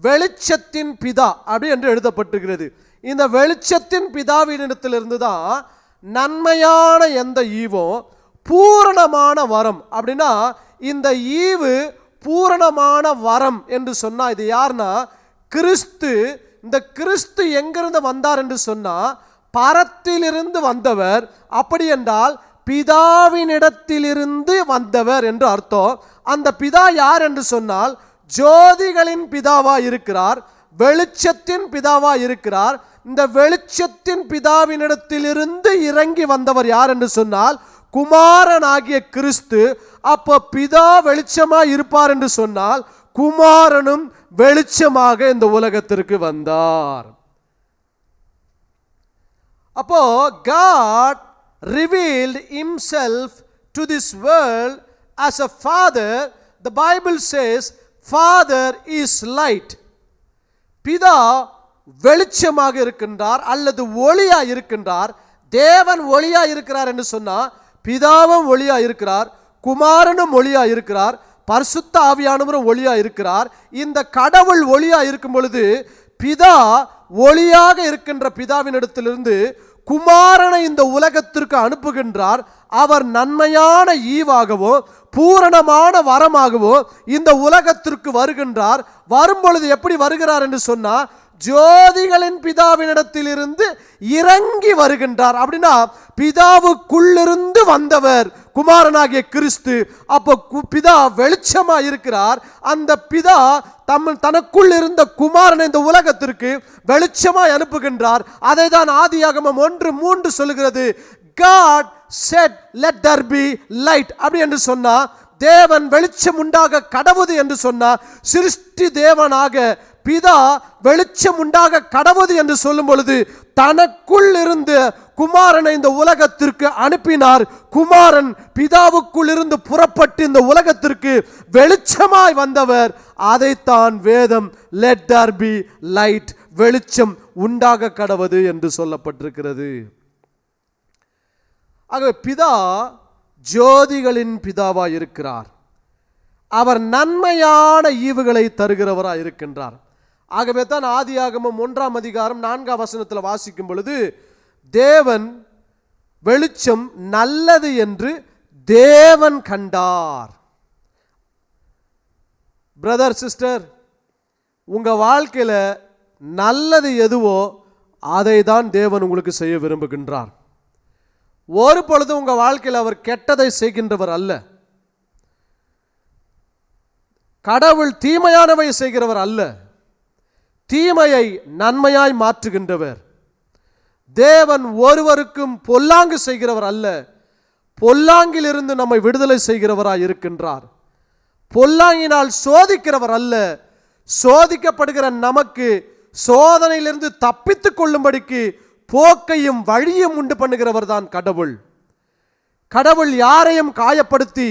வெளிச்சத்தின் பிதா அப்படி என்று எழுதப்பட்டிருக்கிறது. இந்த வெளிச்சத்தின் பிதாவினிடத்திலிருந்து தான் நன்மையான எந்த ஈவோ பூரணமான வரம். அப்படின்னா இந்த ஈவு பூரணமான வரம் என்று சொன்னா இது யாருன்னா கிறிஸ்து. இந்த கிறிஸ்து எங்கிருந்து வந்தார் என்று சொன்னா பரத்திலிருந்து வந்தவர். அப்படி என்றால் பிதாவினிடத்திலிருந்து வந்தவர் என்று அர்த்தம். அந்த பிதா யார் என்று சொன்னால் ஜோதிகளின் பிதாவா இருக்கிறார், வெளிச்சத்தின் பிதாவா இருக்கிறார். இந்த வெளிச்சத்தின் பிதாவினிடத்திலிருந்து இறங்கி வந்தவர் யார் என்று சொன்னால் குமாரனாகிய கிறிஸ்து. அப்போ பிதா வெளிச்சமா இருப்பார் என்று சொன்னால் குமாரனும் வெளிச்சமாக இந்த உலகத்திற்கு வந்தார். அப்போ God revealed himself to this world as a father. The Bible says father is light. பிதா வெளிச்சமாக இருக்கின்றார் அல்லது ஒளியா இருக்கின்றார். தேவன் ஒளியா இருக்கிறார் என்று சொன்னா பிதாவும் ஒளியா இருக்கிறார், குமாரனும் ஒளியா இருக்கிறார், பரிசுத்த ஆவியானவரும் ஒளியா இருக்கிறார். இந்த கடவுள் ஒளியா இருக்கும் பொழுது பிதா ஒளியாக இருக்கின்ற பிதாவினிடத்திலிருந்து குமாரனை இந்த உலகத்திற்கு அனுப்புகின்றார். அவர் நன்மையான ஈவாகவோ பூரணமான வரமாகவோ இந்த உலகத்திற்கு வருகின்றார். வரும்பொழுது எப்படி வருகிறார் என்று சொன்னா ஜோதிகளின் பிதாவினிடத்திலிருந்து இறங்கி வருகின்றார். அப்படின்னா பிதாவுக்குள்ளிருந்து வந்தவர் குமாரனாகிய கிறிஸ்து. அப்போ பிதா வெளிச்சமா இருக்கிறார். அந்த பிதா தனக்குள் இருந்த குமாரனை இந்த உலகத்திற்கு வெளிச்சமாய் அனுப்புகின்றார். அதை தான் ஆதியாகமம் 1:3 சொல்லுகிறது. God said let there be light. அப்படி என்று சொன்னா தேவன் வெளிச்சம் உண்டாக கடவுது என்று சொன்னா சிருஷ்டி தேவனாக பிதா வெளிச்சம் உண்டாக கடவுது என்று சொல்லும் பொழுது தனக்குள் இருந்து குமாரனை இந்த உலகத்திற்கு அனுப்பினார். குமாரன் பிதாவுக்குள் இருந்து புறப்பட்டு இந்த உலகத்திற்கு வெளிச்சமாய் வந்தவர். அதைத்தான் வேதம் let there be light, வெளிச்சம் உண்டாக கடவுது என்று சொல்லப்பட்டிருக்கிறது. ஆகவே பிதா ஜோதிகளின் பிதாவாய் இருக்கிறார். அவர் நன்மையான ஈவுகளை தருகிறவராய் இருக்கின்றார். ஆகவே தான் ஆதியாகமம் 1:4 வாசிக்கும் பொழுது தேவன் வெளிச்சம் நல்லது என்று தேவன் கண்டார். பிரதர் சிஸ்டர், உங்க வாழ்க்கையில நல்லது எதுவோ அதை தான் தேவன் உங்களுக்கு செய்ய விரும்புகின்றார். ஒரு பொழுது உங்க வாழ்க்கையில் அவர் கெட்டதை செய்கின்றவர் அல்ல. கடவுள் தீமையானவை செய்கிறவர் அல்ல, தீமையை நன்மையாய் மாற்றுகின்றவர். தேவன் ஒருவருக்கும் பொல்லாங்கு செய்கிறவர் அல்ல, பொல்லாங்கில் இருந்து நம்மை விடுதலை செய்கிறவராய் இருக்கின்றார். பொல்லாங்கினால் சோதிக்கிறவர் அல்ல, சோதிக்கப்படுகிற நமக்கு சோதனையிலிருந்து தப்பித்துக் கொள்ளும்படிக்கு போக்கையும் வழியும் உண்டு பண்ணுகிறவர் தான் கடவுள். கடவுள் யாரையும் காயப்படுத்தி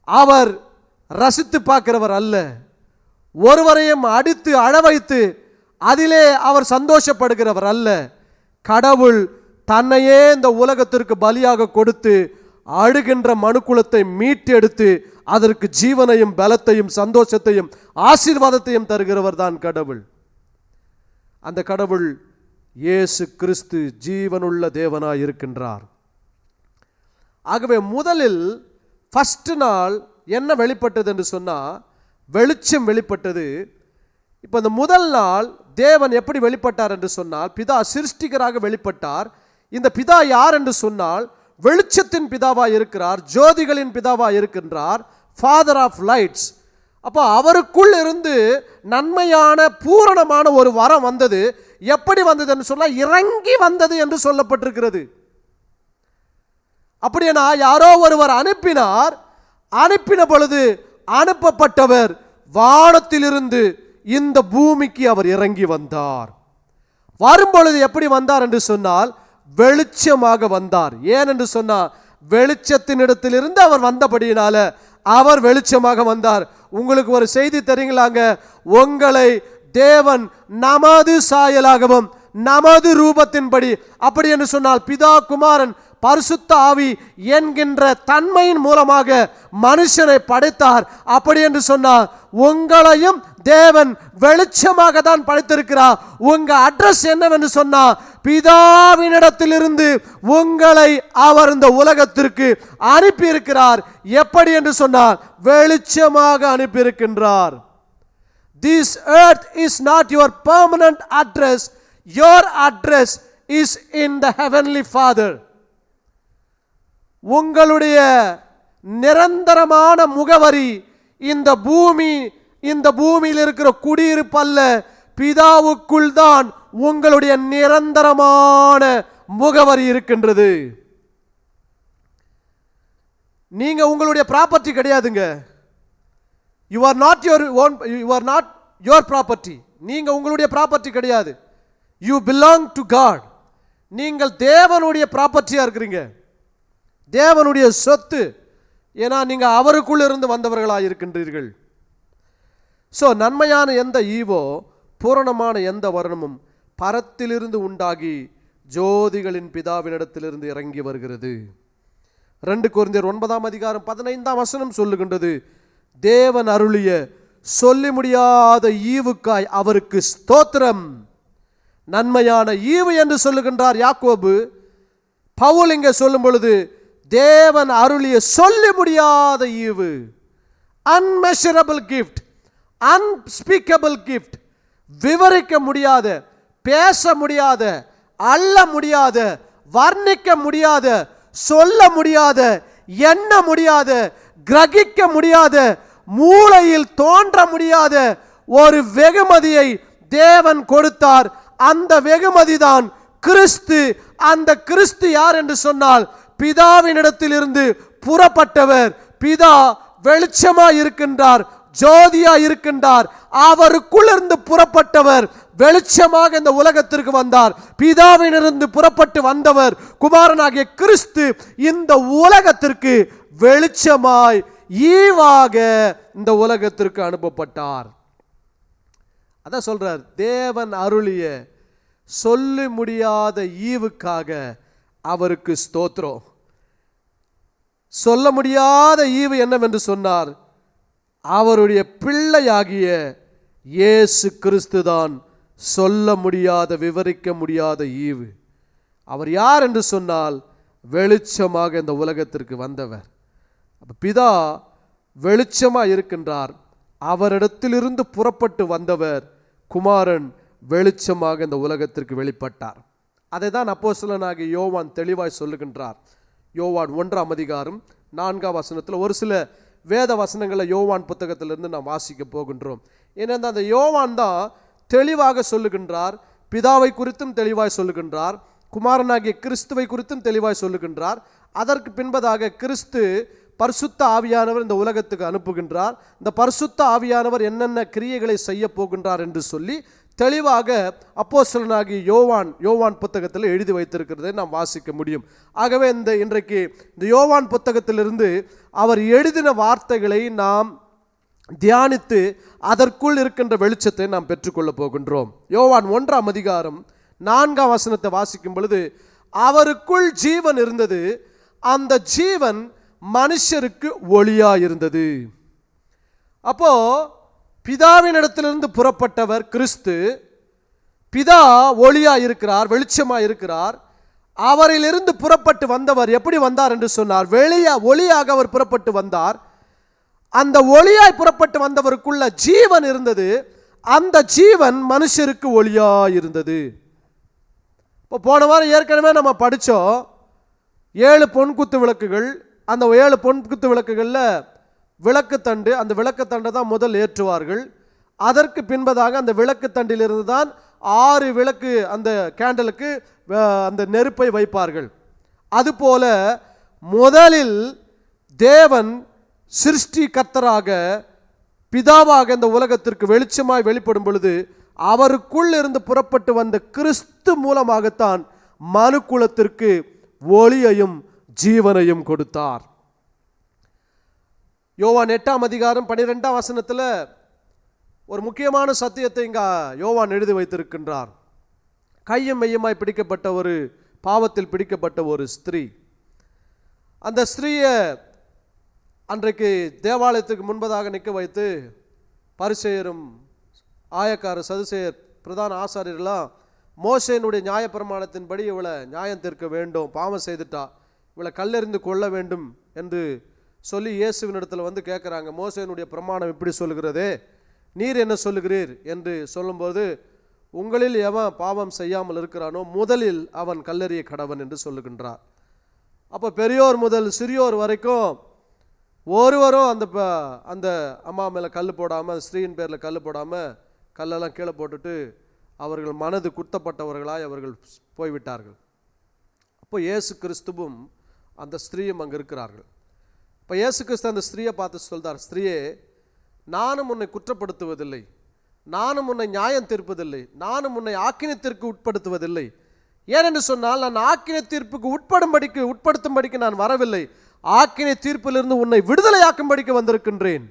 அவர் ரசித்து பார்க்கிறவர் அல்ல. ஒருவரையும் அடித்து அழ வைத்து அதிலே அவர் சந்தோஷப்படுகிறவர் அல்ல. கடவுள் தன்னையே இந்த உலகத்திற்கு பலியாக கொடுத்து அழுகின்ற மனுக்குலத்தை மீட்டெடுத்து அதற்கு ஜீவனையும் பலத்தையும் சந்தோஷத்தையும் ஆசீர்வாதத்தையும் தருகிறவர் தான் கடவுள். அந்த கடவுள் இயேசு கிறிஸ்து ஜீவனுள்ள தேவனாய் இருக்கின்றார். ஆகவே முதலில் ஃபர்ஸ்ட் நாள் என்ன வெளிப்பட்டது என்று சொன்னா வெளிச்சம் வெளிப்பட்டது. இப்போ இந்த முதல் நாள் தேவன் எப்படி வெளிப்பட்டார் என்று சொன்னால் பிதா சிருஷ்டிகராக வெளிப்பட்டார். இந்த பிதா யார் என்று சொன்னால் வெளிச்சத்தின் பிதாவாய் இருக்கிறார், ஜோதிகளின் பிதாவாய் இருக்கின்றார், ஃபாதர் ஆஃப் லைட்ஸ். அப்போ அவருக்குள் இருந்து நன்மையான பூரணமான ஒரு வரம் வந்தது. எப்படி வந்தது என்று சொன்னால் இறங்கி வந்தது என்று சொல்லப்பட்டிருக்கிறது. அப்படின்னா யாரோ ஒருவர் அனுப்பினார். அனுப்பின பொழுது அனுப்பப்பட்டவர் வானத்திலிருந்து இந்த பூமிக்கு அவர் இறங்கி வந்தார். வரும்பொழுது எப்படி வந்தார் என்று சொன்னால் வெளிச்சமாக வந்தார். ஏன் என்று சொன்னால் வெளிச்சத்தின் இடத்திலிருந்து அவர் வந்தபடியினால அவர் வெளிச்சமாக வந்தார். உங்களுக்கு ஒரு செய்தி தெரியுங்களாங்க, உங்களை தேவன் நமது சாயலாகவும் நமது ரூபத்தின்படி, அப்படி என்று சொன்னால் பிதா குமாரன் பரிசுத்த ஆவி என்கின்ற தன்மையின் மூலமாக மனுஷனை படைத்தார். அப்படி என்று சொன்னார் உங்களையும் தேவன் வெளிச்சமாக தான் படைத்திருக்கிறார். உங்க அட்ரஸ் என்னவென்று சொன்னா பிதாவினிடத்திலிருந்து உங்களை அவர் இந்த உலகத்திற்கு அனுப்பி இருக்கிறார். எப்படி என்று சொன்னார் வெளிச்சமாக அனுப்பி இருக்கின்றார். This earth is not your permanent address. Your address is in the heavenly Father. உங்களுடைய நிரந்தரமான முகவரி இந்த பூமியில் இருக்கிற குடியிருப்பு அல்ல, பிதாவுக்குள் தான் உங்களுடைய நிரந்தரமான முகவரி இருக்கின்றது. நீங்க உங்களுடைய ப்ராப்பர்ட்டி கிடையாதுங்க. You are not your property. நீங்க உங்களுடைய ப்ராப்பர்ட்டி கிடையாது. You belong to God. நீங்கள் தேவனுடைய ப்ராப்பர்ட்டியா இருக்கிறீங்க. தேவனுடைய சொத்து. ஏன்னா நீங்கள் அவருக்குள் இருந்து வந்தவர்களாக இருக்கின்றீர்கள். ஸோ நன்மையான எந்த ஈவோ பூரணமான எந்த வர்ணமும் பரத்திலிருந்து உண்டாகி ஜோதிகளின் பிதாவினிடத்திலிருந்து இறங்கி வருகிறது. 2 கொரிந்தியர் 9:15 சொல்லுகின்றது, தேவன் அருளிய சொல்லி முடியாத ஈவுக்காய் அவருக்கு ஸ்தோத்திரம். நன்மையான ஈவு என்று சொல்லுகின்றார் யாக்கோபு. பவுல் இங்கே சொல்லும் பொழுது தேவன் அருளிய சொல்லி முடியாத ஈவு, அன்மெஷரபிள் கிஃப்ட், அன்ஸ்பீக்கபிள் கிஃப்ட், விவரிக்க முடியாத, பேச முடியாத, அள்ள முடியாத, வர்ணிக்க முடியாத, சொல்ல முடியாத, எண்ண முடியாத, கிரகிக்க முடியாத, மூளையில் தோன்ற முடியாத ஒரு வெகுமதியை தேவன் கொடுத்தார். அந்த வெகுமதி தான் கிறிஸ்து. அந்த கிறிஸ்து யார் என்று சொன்னால் பிதாவினிடத்தில் இருந்து புறப்பட்டவர். பிதா வெளிச்சமாய் இருக்கின்றார், ஜோதியாய் இருக்கின்றார். அவருக்குள் இருந்து புறப்பட்டவர் வெளிச்சமாக இந்த உலகத்திற்கு வந்தார். பிதாவினிருந்து புறப்பட்டு வந்தவர் குமாரனாகிய கிறிஸ்து இந்த உலகத்திற்கு வெளிச்சமாய் ஈவாக இந்த உலகத்திற்கு அனுப்பப்பட்டார். அதான் சொல்றார், தேவன் அருளிய சொல்லி முடியாத ஈவுக்காக அவருக்கு ஸ்தோத்திரம். சொல்ல முடியாத ஈவு என்னவென்று சொன்னார், அவருடைய பிள்ளையாகிய இயேசு கிறிஸ்து தான் சொல்ல முடியாத, விவரிக்க முடியாத ஈவு. அவர் யார் என்று சொன்னால் வெளிச்சமாக இந்த உலகத்திற்கு வந்தவர். பிதா வெளிச்சமாக இருக்கின்றார், அவரிடத்திலிருந்து புறப்பட்டு வந்தவர் குமாரன் வெளிச்சமாக இந்த உலகத்திற்கு வெளிப்பட்டார். அதை தான் அப்போஸ்தலனாகிய யோவான் தெளிவாய் சொல்லுகின்றார். யோவான் 1:4 ஒரு சில வேத வசனங்களை யோவான் புத்தகத்திலிருந்து நாம் வாசிக்க போகின்றோம். ஏனென்றால் அந்த யோவான் தான் தெளிவாக சொல்லுகின்றார், பிதாவை குறித்தும் தெளிவாய் சொல்லுகின்றார், குமாரனாகிய கிறிஸ்துவை குறித்தும் தெளிவாய் சொல்லுகின்றார். அதற்கு பின்பதாக கிறிஸ்து பரிசுத்த ஆவியானவர் இந்த உலகத்துக்கு அனுப்புகின்றார். இந்த பரிசுத்த ஆவியானவர் என்னென்ன கிரியைகளை செய்ய போகின்றார் என்று சொல்லி தெளிவாக அப்போஸ்தலனாகிய யோவான் புத்தகத்தில் எழுதி வைத்திருக்கிறதை நாம் வாசிக்க முடியும். ஆகவே இன்றைக்கு இந்த யோவான் புத்தகத்திலிருந்து அவர் எழுதின வார்த்தைகளை நாம் தியானித்து அதற்குள் இருக்கின்ற வெளிச்சத்தை நாம் பெற்றுக்கொள்ள போகின்றோம். யோவான் 1:4 வாசிக்கும் பொழுது, அவருக்குள் ஜீவன் இருந்தது, அந்த ஜீவன் மனுஷருக்கு ஒளியா இருந்தது. அப்போ பிதாவின் இடத்திலிருந்து புறப்பட்டவர் கிறிஸ்து. பிதா ஒளியா இருக்கிறார், வெளிச்சமா இருக்கிறார். அவரிலிருந்து புறப்பட்டு வந்தவர் எப்படி வந்தார் என்று சொன்னார், ஒளியாக அவர் புறப்பட்டு வந்தார். அந்த ஒளியாய் புறப்பட்டு வந்தவருக்குள்ள ஜீவன் இருந்தது, அந்த ஜீவன் மனுஷருக்கு ஒளியா இருந்தது. இப்போ போன வாரம் ஏற்கனவே நம்ம படித்தோம் 7 பொன்குத்து விளக்குகள். அந்த 7 பொன்குத்து விளக்குகளில் விளக்குத்தண்டு, அந்த விளக்குத்தண்டை தான் முதல் ஏற்றுவார்கள். அதற்கு பின்பதாக அந்த விளக்குத்தண்டிலிருந்து தான் 6 விளக்கு அந்த கேண்டலுக்கு அந்த நெருப்பை வைப்பார்கள். அதுபோல முதலில் தேவன் சிருஷ்டி கர்த்தராக பிதாவாக இந்த உலகத்திற்கு வெளிச்சமாய் வெளிப்படும் பொழுது அவருக்குள் இருந்து புறப்பட்டு வந்த கிறிஸ்து மூலமாகத்தான் மனுக்குலத்திற்கு ஒளியையும் ஜீவனையும் கொடுத்தார். யோவான் 8:12 ஒரு முக்கியமான சத்தியத்தை இங்க யோவான் எழுதி வைத்திருக்கின்றார். கையும் மெய்யுமாய் பிடிக்கப்பட்ட ஒரு பாவத்தில் பிடிக்கப்பட்ட ஒரு ஸ்திரீ. அந்த ஸ்திரீயை அன்றைக்கு தேவாலயத்துக்கு முன்பதாக நிற்க வைத்து பரிசேயரும் ஆயக்கார சதுசேயர் பிரதான ஆசாரியர்களாம் மோசேனுடைய நியாயப்பிரமாணத்தின்படி இவளை நியாயம் தீர்க்க வேண்டும், பாவம் செய்துட்டா, இவளை கல்லெறிந்து கொள்ள வேண்டும் என்று சொல்லி இயேசுவினிடத்தில் வந்து கேட்குறாங்க. மோசேனுடைய பிரமாணம் இப்படி சொல்லுகிறதே, நீர் என்ன சொல்லுகிறீர் என்று சொல்லும்போது, உங்களில் எவன் பாவம் செய்யாமல் இருக்கிறானோ முதலில் அவன் கல்லெறிய கடவன் என்று சொல்லுகின்றார். அப்போ பெரியோர் முதல் சிறியோர் வரைக்கும் ஒருவரும் அந்த அம்மா மேலே கல் போடாமல், ஸ்ரீயின் பேரில் கல் போடாமல் கல்லெல்லாம் கீழே போட்டுட்டு அவர்கள் மனது குத்தப்பட்டவர்களாய் அவர்கள் போய்விட்டார்கள். அப்போ இயேசு கிறிஸ்துவும் அந்த ஸ்திரீயும் அங்கே இருக்கிறார்கள். இப்போ இயேசு கிறிஸ்து அந்த ஸ்திரீயை பார்த்து சொல்றார், ஸ்திரீயே, நானும் உன்னை குற்றப்படுத்துவதில்லை, நானும் உன்னை நியாயம் தீர்ப்பதில்லை, நானும் உன்னை ஆக்கினத்திற்கு உட்படுத்துவதில்லை. ஏனென்று சொன்னால், நான் ஆக்கினை தீர்ப்புக்கு உட்படுத்தும்படிக்கு நான் வரவில்லை, ஆக்கினை தீர்ப்பிலிருந்து உன்னை விடுதலையாக்கும்படிக்கு வந்திருக்கின்றேன்.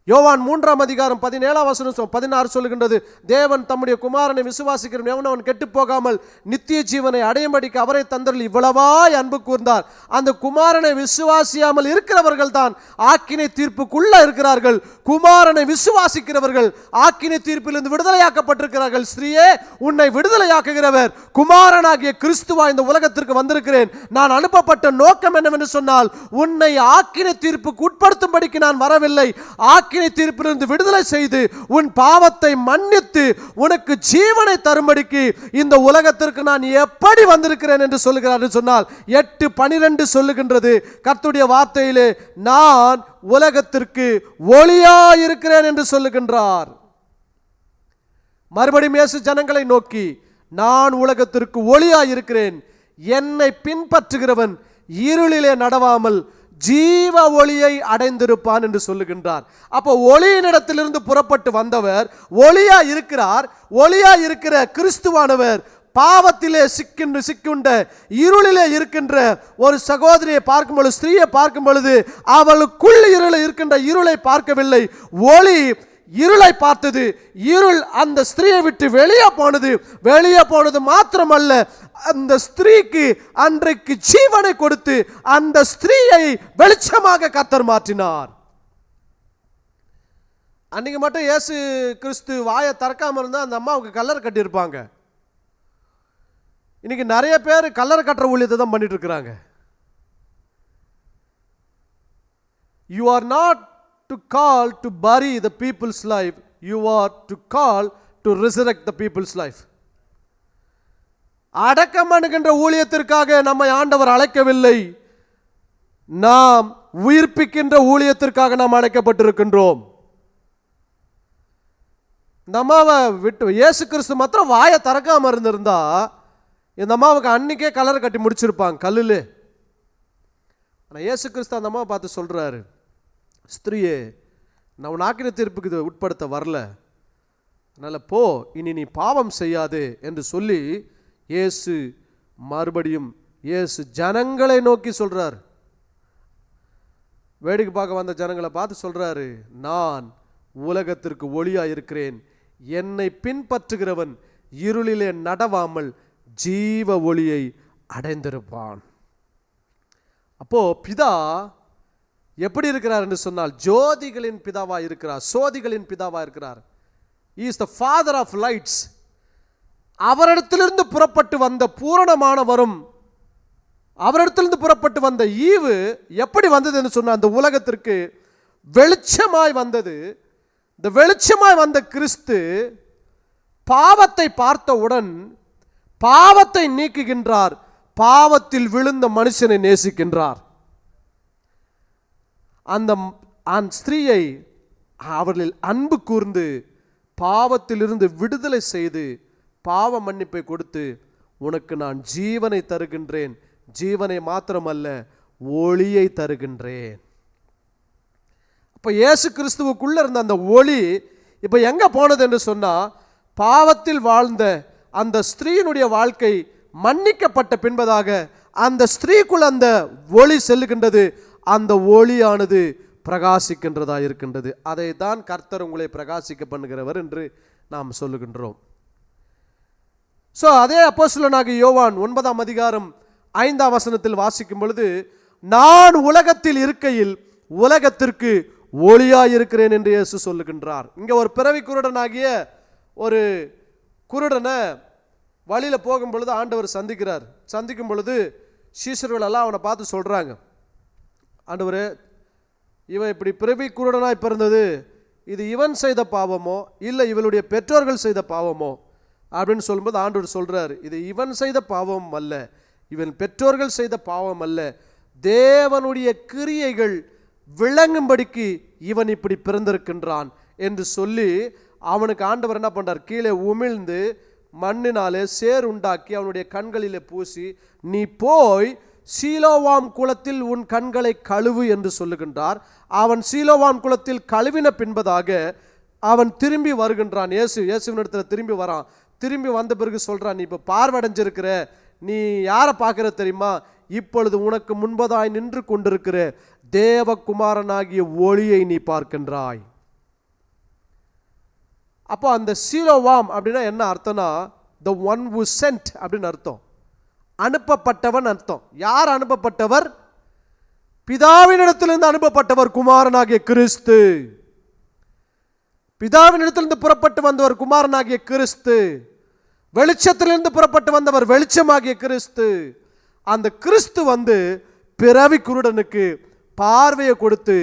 யோவான் 3:17-16 சொல்லுகின்றது, தேவன் தம்முடைய குமாரனை விசுவாசிக்கிற எவனவன் கெட்டு போகாமல் நித்திய ஜீவனை அடையும்படிக்கு அவரை தந்தரில் இவ்வளவாய் அன்பு கூர்ந்தார். அந்த குமாரனை விசுவாசியாமல் இருக்கிறவர்கள் தான் ஆக்கினை தீர்ப்புக்குள்ள இருக்கிறார்கள். குமாரனை விசுவாசிக்கிறவர்கள் ஆக்கினை தீர்ப்பிலிருந்து விடுதலையாக்கப்பட்டிருக்கிறார்கள். ஸ்திரீயே, உன்னை விடுதலையாக்குகிறவர் குமாரனாகிய கிறிஸ்துவா இந்த உலகத்திற்கு வந்திருக்கிறேன். நான் அனுப்பப்பட்ட நோக்கம் என்னவென்று சொன்னால், உன்னை ஆக்கினை தீர்ப்புக்கு உட்படுத்தும்படிக்கு நான் வரவில்லை, ஆக்கினை தீர்ப்பிலிருந்து விடுதலை செய்து உன் பாவத்தை மன்னித்து உனக்கு ஜீவனை தரும்படிக்கு இந்த உலகத்திற்கு நான் எப்படி வந்திருக்கிறேன் என்று சொல்லுகிறார். சொன்னால் 8:12 சொல்லுகின்றது கர்த்தருடைய வார்த்தையிலே, நான் உலகத்திற்கு ஒளியாயிருக்கிறேன் என்று சொல்லுகின்றார். மறுபடியும் இயேசு ஜனங்களை நோக்கி, நான் உலகத்திற்கு ஒளியாயிருக்கிறேன், என்னை பின்பற்றுகிறவன் இருளிலே நடவாமல் ஜீவ ஒளியை அடைந்திருப்பான் என்று சொல்லுகின்றார். அப்போ ஒளியினிடத்திலிருந்து புறப்பட்டு வந்தவர் ஒளியா இருக்கிறார். ஒளியா இருக்கிற கிறிஸ்துவானவர் பாவத்திலே சிக்குண்ட இருளிலே இருக்கின்ற ஒரு சகோதரியை பார்க்கும் பொழுது, ஸ்திரீயை பார்க்கும் பொழுது, அவளுக்குள் இருக்கின்ற இருளை பார்க்கவில்லை, ஒளி இருளை பார்த்தது. இருள் அந்த ஸ்திரீயை விட்டு வெளியே போனது மாத்திரமல்ல, அந்த ஸ்திரீக்கு அன்றைக்கு ஜீவனை கொடுத்து அந்த ஸ்திரீயை வெளிச்சமாக கர்த்தர் மாற்றினார். அன்னைக்கு மட்டும் இயேசு கிறிஸ்து வாயை திறக்காம இருந்தா அந்த அம்மாவுக்கு கல்லறை கட்டியிருப்பாங்க. இன்னைக்கு நிறைய பேர் கல்லறை கட்டுற ஊழியத்தை தான் பண்ணிட்டு இருக்கிறாங்க. You are not to call to bury the people's life, you are to call to resurrect the people's life. அடக்கம் பண்ணுகின்ற ஊழியத்திற்காக நம்மை ஆண்டவர் அழைக்கவில்லை, நாம் உயிர்ப்பிக்கின்ற ஊழியத்திற்காக நாம் அழைக்கப்பட்டிருக்கின்றோம். இந்த அம்மாவை விட்டு இயேசு கிறிஸ்து மாத்திரம் வாயை திறக்காம இருந்திருந்தா இந்த அம்மாவுக்கு அன்னைக்கே கல்லறை கட்டி முடிச்சிருப்பாங்க கல்லுல. ஆனால் இயேசு கிறிஸ்து அந்த அம்மாவை பார்த்து சொல்றாரு, ஸ்திரீயே, நான் உன் ஆக்கினை தீர்ப்புக்கு இதை உட்படுத்த வரல, அதனால போ, இனி நீ பாவம் செய்யாதே என்று சொல்லி இயேசு மறுபடியும் ஜனங்களை நோக்கி சொல்றார். வேடிக்கை பார்க்க வந்த ஜனங்களை பார்த்து சொல்றாரு, நான் உலகத்திற்கு ஒளியா இருக்கிறேன், என்னை பின்பற்றுகிறவன் இருளிலே நடவாமல் ஜீவ ஒளியை அடைந்திருப்பான். அப்போ பிதா எப்படி இருக்கிறார் என்று சொன்னால், ஜோதிகளின் பிதாவா இருக்கிறார், சோதிகளின் பிதாவா இருக்கிறார். He is the father of lights. அவரிடத்திலிருந்து புறப்பட்டு வந்த பூரணமான வரும், அவரிடத்திலிருந்து புறப்பட்டு வந்த ஈவு எப்படி வந்தது என்று சொன்னால், அந்த உலகத்திற்கு வெளிச்சமாய் வந்தது. இந்த வெளிச்சமாய் வந்த கிறிஸ்து பாவத்தை பார்த்தவுடன் பாவத்தை நீக்குகின்றார், பாவத்தில் விழுந்த மனுஷனை நேசிக்கின்றார். அந்த ஸ்திரீயை அவர்களில் அன்பு கூர்ந்து பாவத்திலிருந்து விடுதலை செய்து பாவ மன்னிப்பை கொடுத்து, உனக்கு நான் ஜீவனை தருகின்றேன், ஜீவனை மாத்திரமல்ல ஒளியை தருகின்றேன். அப்ப இயேசு கிறிஸ்துவுக்குள்ள இருந்த அந்த ஒளி இப்ப எங்க போனது என்று சொன்னா, பாவத்தில் வாழ்ந்த அந்த ஸ்திரீயினுடைய வாழ்க்கை மன்னிக்கப்பட்ட பின்பதாக அந்த ஸ்திரீக்குள் அந்த ஒளி செல்லுகின்றது. அந்த ஒளியானது பிரகாசிக்கின்றதா இருக்கின்றது. அதை தான் கர்த்தர் உங்களை பிரகாசிக்க பண்ணுகிறவர் என்று நாம் சொல்லுகின்றோம். ஸோ அதே அப்போஸ்தலனாகிய யோவான் 9:5 வாசிக்கும் பொழுது, நான் உலகத்தில் இருக்கையில் உலகத்திற்கு ஒளியாயிருக்கிறேன் என்று இயேசு சொல்லுகின்றார். இங்கே ஒரு பிறவி குருடனாகிய ஒரு குருடனை வழியில் போகும் பொழுது ஆண்டவர் சந்திக்கிறார். சந்திக்கும் பொழுது சீஷர்கள் எல்லாம் அவனை பார்த்து சொல்கிறாங்க, ஆண்டவரே, இவன் இப்படி பிறவி குருடனாய் பிறந்தது, இது இவன் செய்த பாவமோ இல்லை இவளுடைய பெற்றோர்கள் செய்த பாவமோ அப்படின்னு சொல்லும்போது ஆண்டவர் சொல்கிறார், இது இவன் செய்த பாவம் அல்ல, இவன் பெற்றோர்கள் செய்த பாவம் அல்ல, தேவனுடைய கிரியைகள் விளங்கும்படிக்கு இவன் இப்படி பிறந்திருக்கின்றான் என்று சொல்லி அவனுக்கு ஆண்டவர் என்ன பண்ணுறார், கீழே உமிழ்ந்து மண்ணினாலே சேர் உண்டாக்கி அவனுடைய கண்களிலே பூசி, நீ போய் சீலோவாம் குளத்தில் உன் கண்களை கழுவு என்று சொல்லுகின்றார். அவன் சீலோவாம் குளத்தில் கழுவின பின்பதாக அவன் திரும்பி வருகின்றான். இயேசுவினிடத்தில் திரும்பி வரான். திரும்பி வந்த பிறகு சொல்கிறான், நீ இப்போ பார்வடைஞ்சிருக்கிற, நீ யாரை பார்க்கிற தெரியுமா? இப்பொழுது உனக்கு முன்பதாய் நின்று கொண்டிருக்கிற தேவகுமாரனாகிய ஒளியை நீ பார்க்கின்றாய். அப்போ அந்த சீலோவாம் அப்படின்னா என்ன அர்த்தம்னா, the one who sent அப்படின்னு அர்த்தம். அனுப்பப்பட்டவன் அர்த்தம். யார் அனுப்பப்பட்டவர்? பிதாவினிடத்திலிருந்து அனுப்பப்பட்டவர் குமாரனாகிய கிறிஸ்து. பிதாவினிடத்திலிருந்து புறப்பட்டு வந்தவர் குமாரனாகிய கிறிஸ்து. வெளிச்சத்திலிருந்து புறப்பட்டு வந்தவர் வெளிச்சமாகிய கிறிஸ்து. அந்த கிறிஸ்து பிறவி குருடனுக்கு பார்வையை கொடுத்து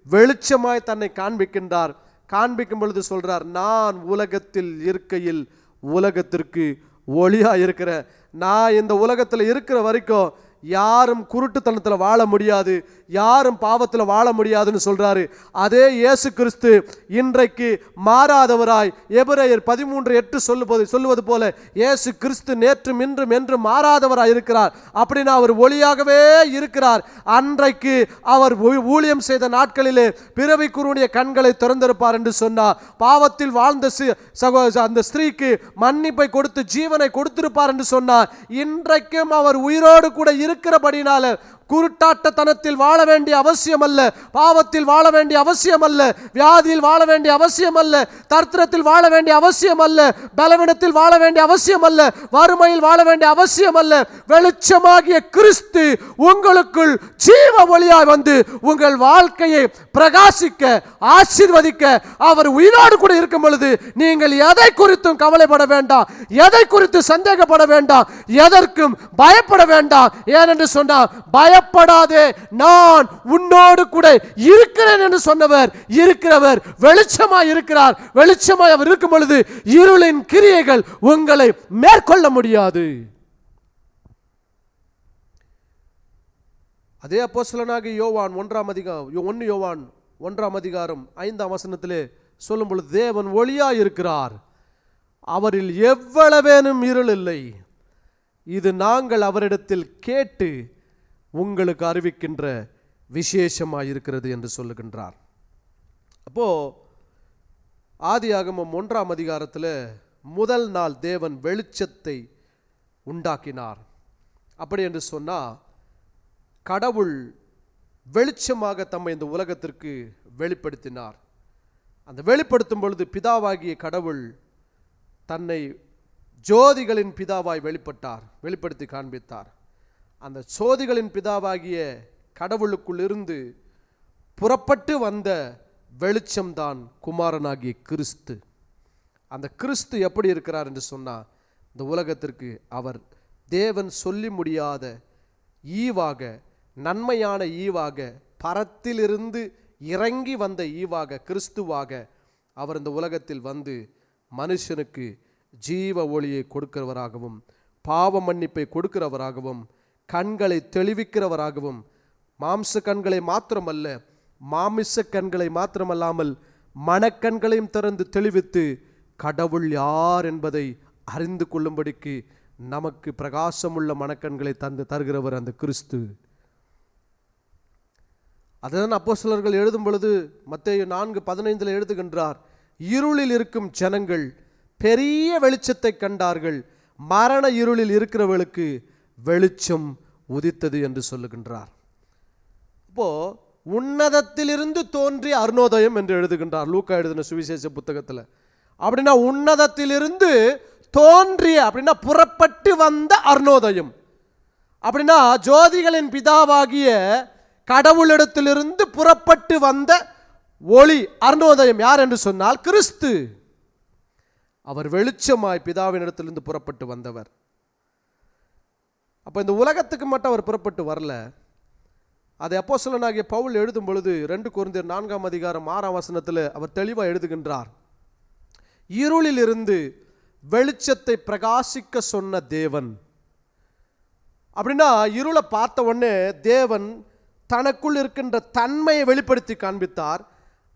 வெளிச்சமாய் தன்னை காண்பிக்கின்றார். காண்பிக்கும் பொழுது சொல்றார், நான் உலகத்தில் இருக்கையில் உலகத்திற்கு ஒளியா இருக்கிறேன். நான் இந்த உலகத்தில் இருக்கிற வரைக்கும் யாரும் குருட்டுத்தனத்தில் வாழ முடியாது, யாரும் பாவத்தில் வாழ முடியாதுன்னு சொல்றாரு. அதே இயேசு கிறிஸ்து இன்றைக்கு மாறாதவராய் எபிரேயர் 13:8 சொல்லுவது போல இயேசு கிறிஸ்து நேற்றும் இன்றும் என்று மாறாதவராய் இருக்கிறார். அப்படின்னா அவர் ஒளியாகவே இருக்கிறார். அன்றைக்கு அவர் ஊழியம் செய்த நாட்களிலே பிறவி குருடைய கண்களை திறந்திருப்பார் என்று சொன்னார். பாவத்தில் வாழ்ந்த அந்த ஸ்திரீக்கு மன்னிப்பை கொடுத்து ஜீவனை கொடுத்திருப்பார் என்று சொன்னார். இன்றைக்கும் அவர் உயிரோடு கூட இருக்கிறபடினால குருட்டாட்டத்தனத்தில் வாழ வேண்டிய அவசியம் அல்ல, பாவத்தில் வாழ வேண்டிய அவசியம் அல்ல, வியாதியில் வாழ வேண்டிய அவசியம் அல்ல, தரித்திரத்தில் வாழ வேண்டிய அவசியம் அல்ல, பலவீனத்தில் வாழ வேண்டிய அவசியம் அல்ல, வறுமையில் வாழ வேண்டிய அவசியம் அல்ல. வெளிச்சமாகிய கிறிஸ்து உங்களுக்குள் ஜீவ ஒளியாய் உங்கள் வாழ்க்கையை பிரகாசிக்க ஆசீர்வதிக்க அவர் உயிரோடு கூட இருக்கும் பொழுது நீங்கள் எதை குறித்தும் கவலைப்பட வேண்டாம், எதை குறித்து சந்தேகப்பட வேண்டாம், எதற்கும் பயப்பட வேண்டாம். ஏனென்று சொன்னால் பயப்படாதே, நான் உன்னோடு கூட இருக்கிறேன் என்று சொன்னவர் இருக்கிறவர் வெளிச்சமாய் இருக்கிறார். வெளிச்சமாய் அவர் இருக்கும் பொழுது இருளின் கிரியைகள் உங்களை மேற்கொள்ள முடியாது. அதே அப்போஸ்தலனாகிய யோவான் 1 யோவான் 1:5 சொல்லும் பொழுது தேவன் ஒளியாய் இருக்கிறார், அவரில் எவ்வளவேனும் இருள் இல்லை, இது நாங்கள் அவரிடத்தில் கேட்டு உங்களுக்கு அறிவிக்கின்ற விசேஷமாய் இருக்கிறது என்று சொல்லுகின்றார். அப்போ ஆதியாகமம் 1 முதல் நாள் தேவன் வெளிச்சத்தை உண்டாக்கினார். அப்படி என்று சொன்னால் கடவுள் வெளிச்சமாக தம்மை இந்த உலகத்திற்கு வெளிப்படுத்தினார். அந்த வெளிப்படுத்தும் பொழுது பிதாவாகிய கடவுள் தன்னை ஜோதிகளின் பிதாவாய் வெளிப்படுத்தி காண்பித்தார். அந்த ஜோதிகளின் பிதாவாகிய கடவுளுக்குள் இருந்து புறப்பட்டு வந்த வெளிச்சம்தான் குமாரனாகிய கிறிஸ்து. அந்த கிறிஸ்து எப்படி இருக்கிறார் என்று சொன்னால், இந்த உலகத்திற்கு அவர் தேவன் சொல்லி முடியாத ஈவாக, நன்மையான ஈவாக, பரத்திலிருந்து இறங்கி வந்த ஈவாக, கிறிஸ்துவாக அவர் இந்த உலகத்தில் மனுஷனுக்கு ஜீவ ஒளியை கொடுக்கிறவராகவும், பாவ மன்னிப்பை கொடுக்கிறவராகவும், கண்களை தெளிவிக்கிறவராகவும், மாம்ச கண்களை மாத்திரமல்ல மாமிச கண்களை மாத்திரமல்லாமல் மனக்கண்களையும் திறந்து தெளிவித்து கடவுள் யார் என்பதை அறிந்து கொள்ளும்படிக்கு நமக்கு பிரகாசமுள்ள மனக்கண்களை தருகிறவர் அந்த கிறிஸ்து. அதுதான் அப்போஸ்தலர்கள் எழுதும் பொழுது மத்தேயு 4:15 எழுதுகின்றார், இருளில் இருக்கும் ஜனங்கள் பெரிய வெளிச்சத்தை கண்டார்கள், மரண இருளில் இருக்கிறவர்களுக்கு வெளிச்சம் உதித்தது என்று சொல்லுகின்றார். அப்போ உன்னதத்திலிருந்து தோன்றிய அருணோதயம் என்று எழுதுகின்றார் லூக்கா எழுதின சுவிசேஷ புத்தகத்தில். அப்படின்னா உன்னதத்திலிருந்து தோன்றிய அப்படின்னா புறப்பட்டு வந்த அருணோதயம். அப்படின்னா ஜோதிகளின் பிதாவாகிய கடவுளிடத்திலிருந்து புறப்பட்டு வந்த ஒளி அருணோதயம் யார் என்று சொன்னால் கிறிஸ்து. அவர் வெளிச்சமாய் பிதாவினிடத்திலிருந்து புறப்பட்டு வந்தவர். அப்போ இந்த உலகத்துக்கு மட்டும் அவர் புறப்பட்டு வரல. அதை அப்போஸ்தலனாகிய பவுல் எழுதும் பொழுது 2 கொரிந்தியர் 4:6 அவர் தெளிவாக எழுதுகின்றார், இருளில் இருந்து வெளிச்சத்தை பிரகாசிக்க சொன்ன தேவன். அப்படின்னா இருளை பார்த்த உடனே தேவன் தனக்குள் இருக்கின்ற தன்மையை வெளிப்படுத்தி காண்பித்தார்.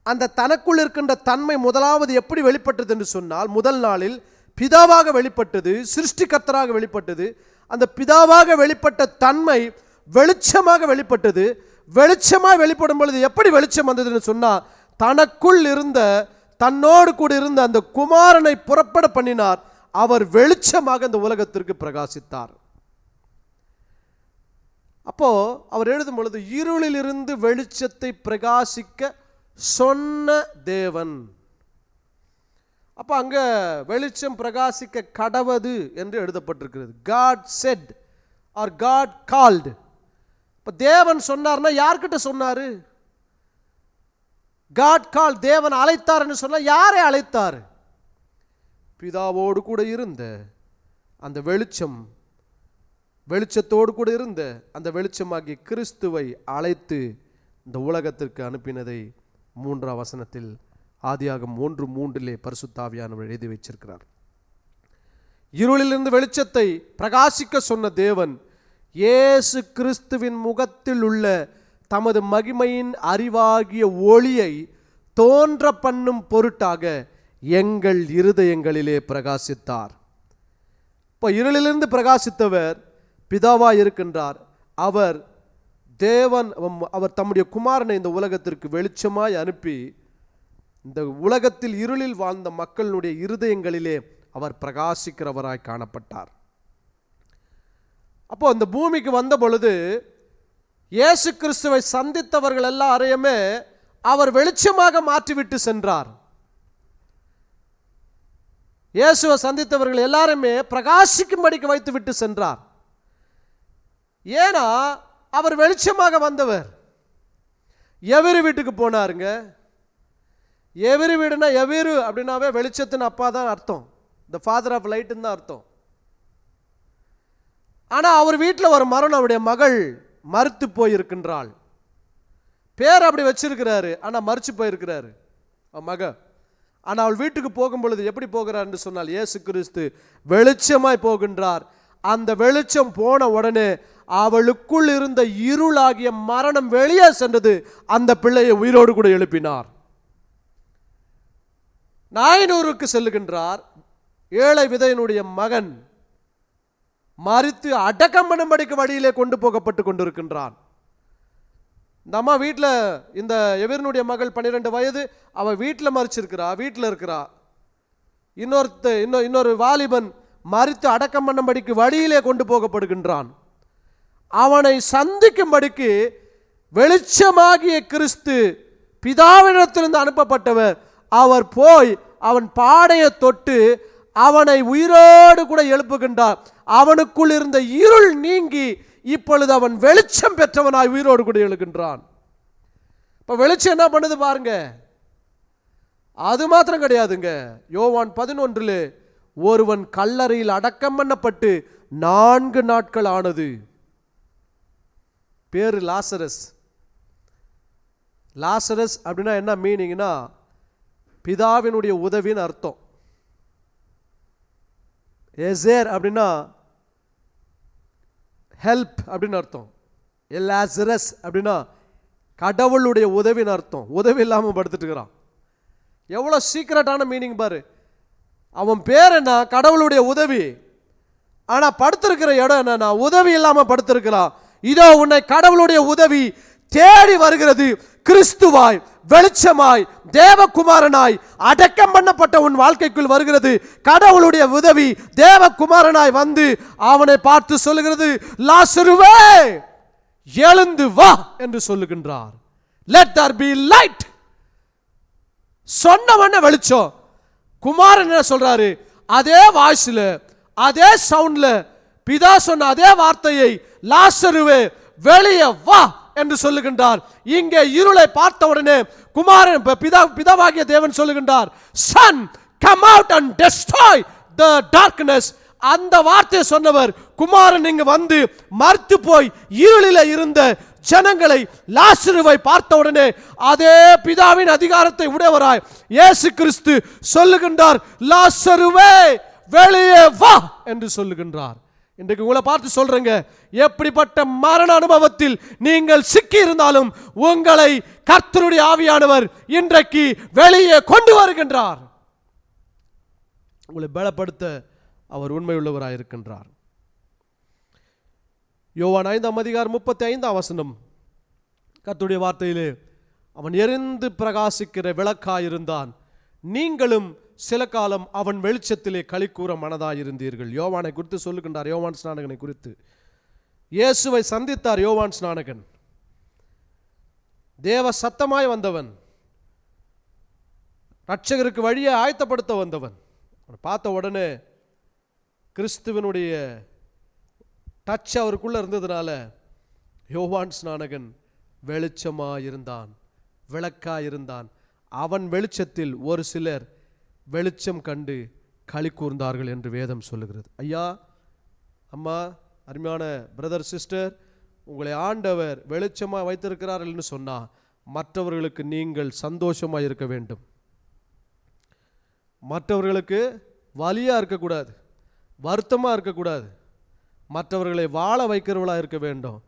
அந்த தனக்குள் இருக்கின்ற தன்மை முதலாவது எப்படி வெளிப்பட்டது என்று சொன்னால், முதல் நாளில் பிதாவாக வெளிப்பட்டது, சிருஷ்டிகர்த்தராக வெளிப்பட்டது. அந்த பிதாவாக வெளிப்பட்ட தன்மை வெளிச்சமாக வெளிப்பட்டது. வெளிச்சமாக வெளிப்படும் பொழுது எப்படி வெளிச்சம் வந்ததுன்னு சொன்னால், தனக்குள் இருந்த தன்னோடு கூட இருந்த அந்த குமாரனை புறப்பட பண்ணினார். அவர் வெளிச்சமாக இந்த உலகத்திற்கு பிரகாசித்தார். அப்போ அவர் எழுதும் பொழுது இருளிலிருந்து வெளிச்சத்தை பிரகாசிக்க சொன்ன தேவன். அப்ப அங்க வெளிச்சம் பிரகாசிக்க கடவது என்று எழுதப்பட்டிருக்கிறது. God said or God called. இப்ப தேவன் சொன்னார்னா யார்கிட்ட சொன்னாரு? God called, தேவன் அழைத்தார்னு சொன்னா யாரை அழைத்தார்? பிதாவோடு கூட இருந்த அந்த வெளிச்சத்தோடு கூட இருந்த அந்த வெளிச்சமாகிய கிறிஸ்துவை அழைத்து இந்த உலகத்திற்கு அனுப்பினதை 3ஆம் வசனத்தில் ஆதியாகமம் 1:3 பரிசுத்த ஆவியானவர் எழுதி வச்சிருக்கிறார். இருளிலிருந்து வெளிச்சத்தை பிரகாசிக்க சொன்ன தேவன் இயேசு கிறிஸ்துவின் முகத்தில் உள்ள தமது மகிமையின் அறிவாகிய ஒளியை தோன்ற பண்ணும் பொருட்டாக எங்கள் இருதயங்களிலே பிரகாசித்தார். இப்போ இருளிலிருந்து பிரகாசித்தவர் பிதாவாய் இருக்கின்றார். அவர் தேவன், அவர் தம்முடைய குமாரனை இந்த உலகத்திற்கு வெளிச்சமாய் அனுப்பி இந்த உலகத்தில் இருளில் வாழ்ந்த மக்களுடைய இருதயங்களிலே அவர் பிரகாசிக்கிறவராய் காணப்பட்டார். அப்போ இந்த பூமிக்கு வந்த பொழுது இயேசு கிறிஸ்துவை சந்தித்தவர்கள் எல்லாரையுமே அவர் வெளிச்சமாக மாற்றிவிட்டு சென்றார். இயேசுவை சந்தித்தவர்கள் எல்லாருமே பிரகாசிக்கும்படிக்கு வைத்து விட்டு சென்றார். ஏன்னா அவர் வெளிச்சமாக வந்தவர். எவரு வீட்டுக்கு போனாருங்க? எவரு வீடுனா, எவரு அப்படின்னாவே வெளிச்சத்தின் அப்பா தான் அர்த்தம், த ஃபாதர் ஆஃப் லைட்னு தான் அர்த்தம். ஆனா அவர் வீட்டில் ஒரு மரணம், அவருடைய மகள் மறுத்து போயிருக்கின்றாள். பேர் அப்படி வச்சிருக்கிறாரு, ஆனா மறுச்சு போயிருக்கிறாரு மக. ஆனா அவள் வீட்டுக்கு போகும் பொழுது எப்படி போகிறார் என்று சொன்னால் இயேசு கிறிஸ்து வெளிச்சமாய் போகின்றார். அந்த வெளிச்சம் போன உடனே அவளுக்குள் இருந்த இருளாகிய மரணம் வெளியே சென்றது. அந்த பிள்ளையை உயிரோடு கூட எழுப்பினார். நாயனூருக்கு செல்லுகின்றார். ஏழை விதையினுடைய மகன் மரித்து அடக்கம் பண்ணும்படிக்கு வழியிலே கொண்டு போகப்பட்டு கொண்டிருக்கின்றான். இந்த அம்மா வீட்டில், இந்த எவரினுடைய மகள் 12 வயது, அவள் வீட்டில் மறிச்சிருக்கிறா, வீட்டில் இருக்கிறா. இன்னொரு வாலிபன் மரித்து அடக்கம் பண்ணும்படிக்கு வழியிலே கொண்டு போகப்படுகின்றான். அவனை சந்திக்கும்படிக்கு வெளிச்சமாகிய கிறிஸ்து பிதாவிடத்திலிருந்து அனுப்பப்பட்டவர் அவர் போய் அவன் பாடையை தொட்டு அவனை உயிரோடு கூட எழுப்புகின்றார். அவனுக்குள் இருந்த இருள் நீங்கி இப்பொழுது அவன் வெளிச்சம் பெற்றவனாய் உயிரோடு கூட எழுகின்றான். இப்ப வெளிச்சம் என்ன பண்ணுது பாருங்க. அது மாத்திரம் கிடையாதுங்க. யோவான் 11 ஒருவன் கல்லறையில் அடக்கம் பண்ணப்பட்டு 4 நாட்கள் ஆனது. பேரு லாசரஸ். லாசரஸ் அப்படின்னா என்ன மீனிங்னா பிதாவினுடைய உதவின்னு அர்த்தம். எசேர் அப்படின்னா ஹெல்ப் அப்படின்னு அர்த்தம். லாசரஸ் அப்படின்னா கடவுளுடைய உதவின்னு அர்த்தம். உதவி இல்லாமல் படுத்துட்டு இருக்கிறான். எவ்வளோ சீக்ரெட்டான மீனிங் பாரு. அவன் பேர் என்ன? கடவுளுடைய உதவி. ஆனால் படுத்திருக்கிற இடம் என்னன்னா உதவி இல்லாமல் படுத்திருக்கிறான். இதோ உன்னை கடவுளுடைய உதவி தேடி வருகிறது. கிறிஸ்துவாய் வெளிச்சமாய் தேவகுமாரனாய் அடக்கம் பண்ணப்பட்ட உன் வாழ்க்கைக்குள் வருகிறது. கடவுளுடைய உதவி தேவகுமாரனாய் வந்து அவனை பார்த்து சொல்லுகிறது, லாசருவே எழுந்து வா என்று சொல்லுகின்றார். Let there be light. சொன்னவன வெளிச்சம். குமாரன் என்ன சொல்றாரு? அதே வாய்ஸ்ல, அதே சவுண்ட்ல பிதா சொன்ன அதே வார்த்தையை லாசருவே வெளியே வா என்று சொல்லுகின்றார். இங்கே இருளை பார்த்த உடனே குமாரன் பிதாவாகிய தேவன் சொல்லுகின்றார், son come out and destroy the darkness. அந்த வார்த்தையை சொன்னவர் குமாரன் இங்கு வந்து மரித்து போய் இருளில இருந்த ஜனங்களை, லாசருவை பார்த்த உடனே அதே பிதாவின் அதிகாரத்தை உடையவராய் இயேசு கிறிஸ்து சொல்லுகின்றார், லாசருவே வெளியே வா என்று சொல்லுகின்றார். இன்றைக்கு உங்களை பார்த்து சொல்றேங்க, எப்படிப்பட்ட மரண அனுபவத்தில் நீங்கள் சிக்கி இருந்தாலும் உங்களை கர்த்தருடைய ஆவியானவர் இன்றைக்கு வெளியே கொண்டு வருகின்றார். உங்களை பலப்படுத்த அவர் உண்மை உள்ளவராய் இருக்கின்றார். யோவான் 5:35 கர்த்தருடைய வார்த்தையிலே, அவன் எரிந்து பிரகாசிக்கிற விளக்காயிருந்தான், நீங்களும் சில காலம் அவன் வெளிச்சத்திலே களி கூற மனதாயிருந்தீர்கள். யோவானை குறித்து சொல்லுகின்றார். யோவான் ஸ்நானகனை குறித்து இயேசுவை சந்தித்தார் யோவான் ஸ்நானகன். தேவ சத்தமாய் வந்தவன், ரட்சகருக்கு வழியை ஆயத்தப்படுத்த வந்தவன். பார்த்த உடனே கிறிஸ்துவனுடைய டச் அவருக்குள்ள இருந்ததுனால யோவான் ஸ்நானகன் வெளிச்சமாயிருந்தான், விளக்காயிருந்தான். அவன் வெளிச்சத்தில் ஒரு சிலர் வெளிச்சம் கண்டு களி கூர்ந்தார்கள் என்று வேதம் சொல்லுகிறது. ஐயா, அம்மா, அருமையான பிரதர், சிஸ்டர், உங்களை ஆண்டவர் வெளிச்சமாக வைத்திருக்கிறார்கள்னு சொன்னால் மற்றவர்களுக்கு நீங்கள் சந்தோஷமாக இருக்க வேண்டும். மற்றவர்களுக்கு வலியாக இருக்கக்கூடாது, வருத்தமாக இருக்கக்கூடாது. மற்றவர்களை வாழ வைக்கிறவர்களாக இருக்க வேண்டும்,